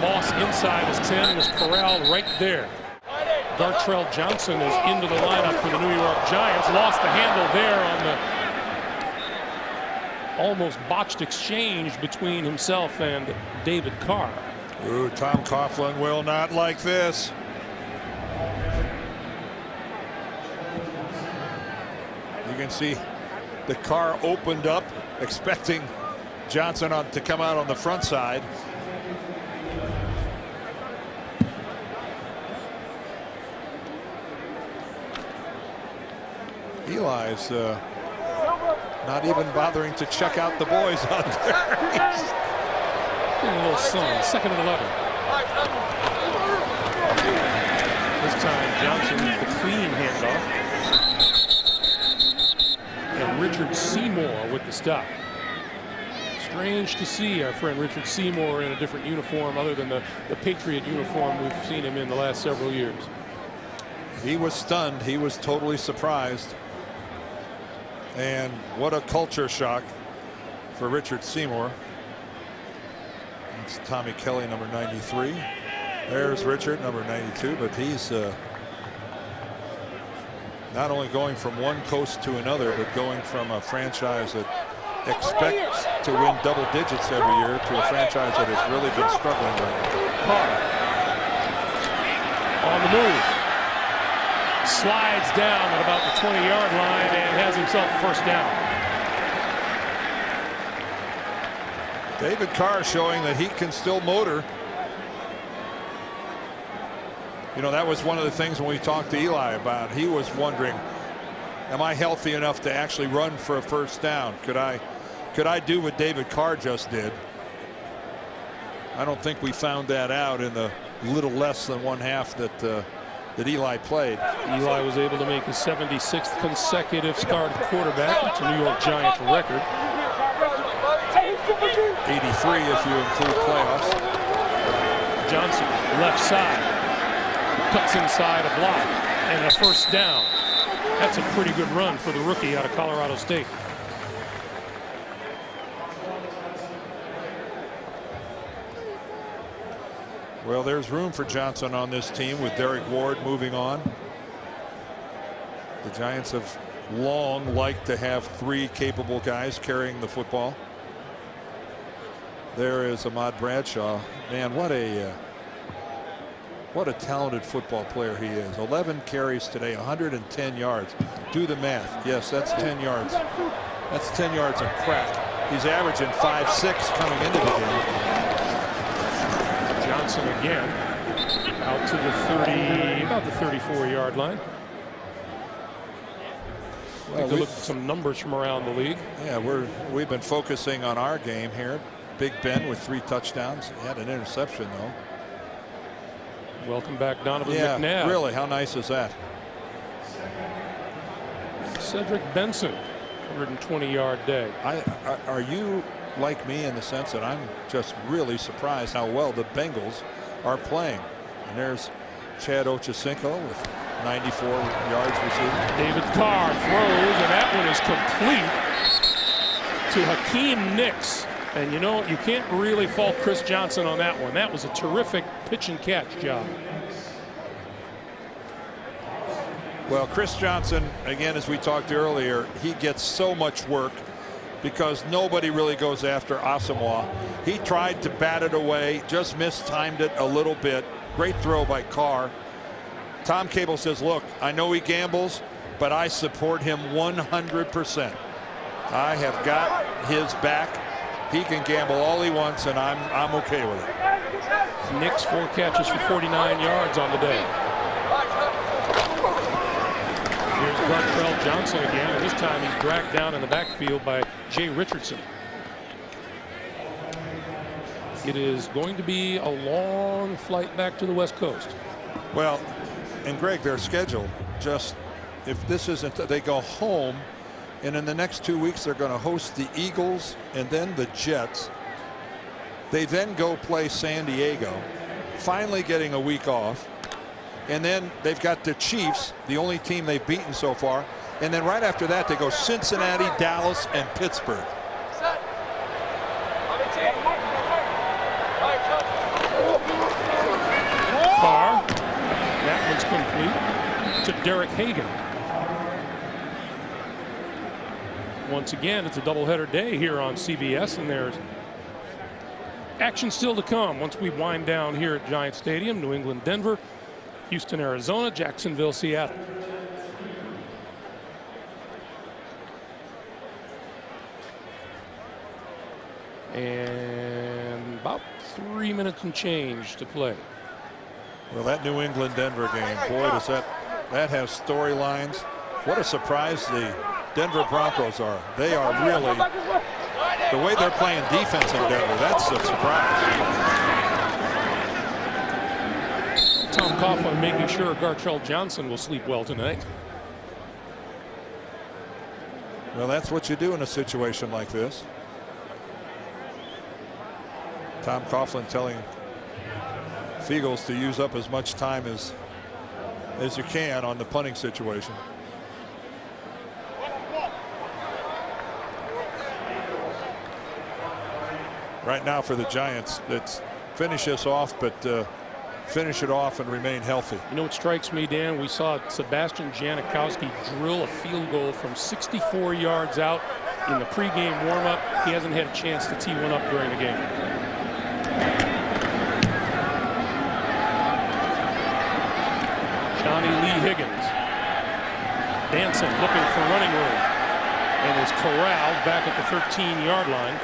Moss inside his 10 and is corralled right there. Gartrell Johnson is into the lineup for the New York Giants. Lost the handle there on the almost botched exchange between himself and David Carr. Ooh, Tom Coughlin will not like this. You can see the Carr opened up, expecting Johnson to come out on the front side. Eli's not even bothering to check out the boys out there. A little sun, 2nd and 11. This time Johnson with the clean handoff. And Richard Seymour with the stop. Strange to see our friend Richard Seymour in a different uniform other than the Patriot uniform we've seen him in the last several years. He was stunned. He was totally surprised. And what a culture shock for Richard Seymour. It's Tommy Kelly, number 93. There's Richard, number 92, but he's not only going from one coast to another, but going from a franchise that expects to win double digits every year to a franchise that has really been struggling right now. Carr on the move. Slides down at about the 20-yard line and has himself a first down. David Carr showing that he can still motor. You know, that was one of the things when we talked to Eli about. He was wondering, am I healthy enough to actually run for a first down? Could I do what David Carr just did? I don't think we found that out in the little less than one half that Eli played. Eli was able to make his 76th consecutive starting quarterback. It's a New York Giants record. 83 if you include playoffs. Johnson, left side, cuts inside a block, and a first down. That's a pretty good run for the rookie out of Colorado State. Well, there's room for Johnson on this team with Derek Ward moving on. The Giants have long liked to have 3 capable guys carrying the football. There is Ahmad Bradshaw. Man, what a talented football player he is. 11 carries today, 110 yards. Do the math. Yes, that's 10 yards. That's 10 yards of crack. He's averaging 5.6 coming into the game. Johnson again out to the 30, about the 34-yard line. Take a look at some numbers from around the league. Yeah, we've been focusing on our game here. Big Ben with 3 touchdowns. He had an interception though. Welcome back, Donovan Yeah, McNabb. really, how nice is that? Cedric Benson, 120-yard day. Are you like me in the sense that I'm just really surprised how well the Bengals are playing? And there's Chad Ochocinco with 94 yards receiving. David Carr throws, and that one is complete to Hakeem Nicks. And you know, you can't really fault Chris Johnson on that one. That was a terrific pitch and catch job. Well, Chris Johnson, again, as we talked earlier, he gets so much work because nobody really goes after Asamoah. He tried to bat it away, just mistimed it a little bit. Great throw by Carr. Tom Cable says, look, I know he gambles, but I support him 100%. I have got his back. He can gamble all he wants, and I'm okay with it. Nicks 4 catches for 49 yards on the day. Here's Gartrell Johnson again, and this time he's dragged down in the backfield by Jay Richardson. It is going to be a long flight back to the West Coast. Well, and Greg, their schedule just, if this isn't, they go home, and in the next 2 weeks they're going to host the Eagles and then the Jets. They then go play San Diego, finally getting a week off, and then they've got the Chiefs, the only team they've beaten so far, and then right after that they go Cincinnati, Dallas, and Pittsburgh. Carr, that one's complete to Derek Hagan. Once again, it's a doubleheader day here on CBS, and there's action still to come once we wind down here at Giant Stadium. New England, Denver, Houston, Arizona, Jacksonville, Seattle. And about 3 minutes and change to play. Well, that New England Denver game, boy, does that has storylines. What a surprise the Denver Broncos are. They are really, the way they're playing defense in Denver, that's a surprise. Tom Coughlin making sure Gartrell Johnson will sleep well tonight. Well, that's what you do in a situation like this. Tom Coughlin telling Feagles to use up as much time as you can on the punting situation. Right now for the Giants, let's finish this off, but finish it off and remain healthy. You know what strikes me, Dan? We saw Sebastian Janikowski drill a field goal from 64 yards out in the pregame warm-up. He hasn't had a chance to tee one up during the game. Johnny Lee Higgins dancing, looking for running room, and is corralled back at the 13-yard line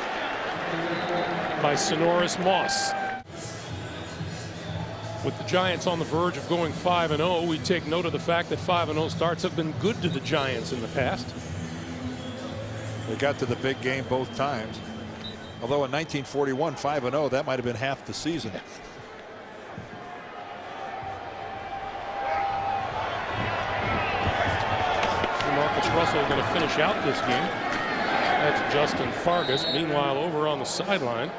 by Sonoris Moss. With the Giants on the verge of going 5-0, we take note of the fact that 5-0 starts have been good to the Giants in the past. They got to the big game both times. Although in 1941, 5-0, that might have been half the season. Marcus Russell going to finish out this game. That's Justin Fargas. Meanwhile, over on the sideline,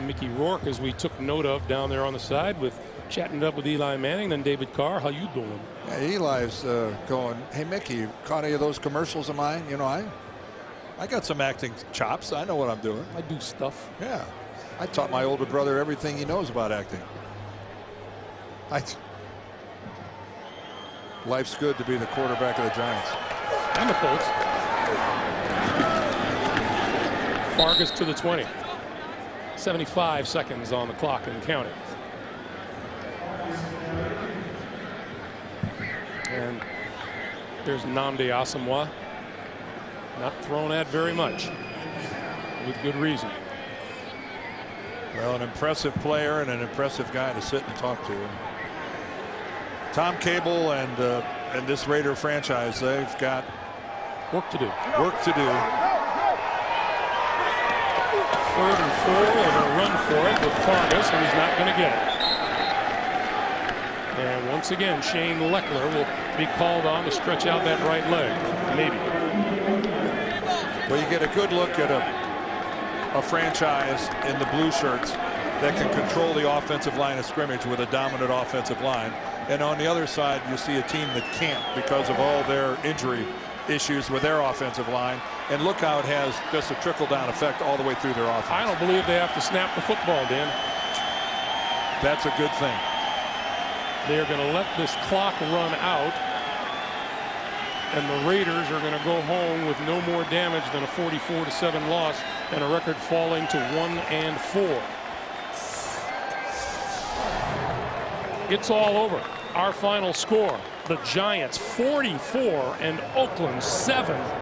Mickey Rourke, as we took note of down there on the side, with chatting up with Eli Manning. Then David Carr, how you doing? Yeah, Eli's going, hey Mickey, you caught any of those commercials of mine? You know, I got some acting chops. I know what I'm doing. I do stuff. Yeah, I taught my older brother everything he knows about acting. Life's good to be the quarterback of the Giants. And the Colts. Fargas to the 20. 75 seconds on the clock and counting. And there's Nnamdi Asomugha. Not thrown at very much, with good reason. Well, an impressive player and an impressive guy to sit and talk to. Tom Cable and this Raider franchise, they've got work to do. Work to do. 3rd and 4, they're going to run for it with Fargas, and he's not going to get it. And once again, Shane Lechler will be called on to stretch out that right leg. Maybe. Well, you get a good look at a franchise in the blue shirts that can control the offensive line of scrimmage with a dominant offensive line. And on the other side, you see a team that can't because of all their injury issues with their offensive line. And look how it has just a trickle-down effect all the way through their offense. I don't believe they have to snap the football, Dan. That's a good thing. They're going to let this clock run out, and the Raiders are going to go home with no more damage than a 44-7 loss and a record falling to 1-4. It's all over. Our final score, the Giants 44 and Oakland 7.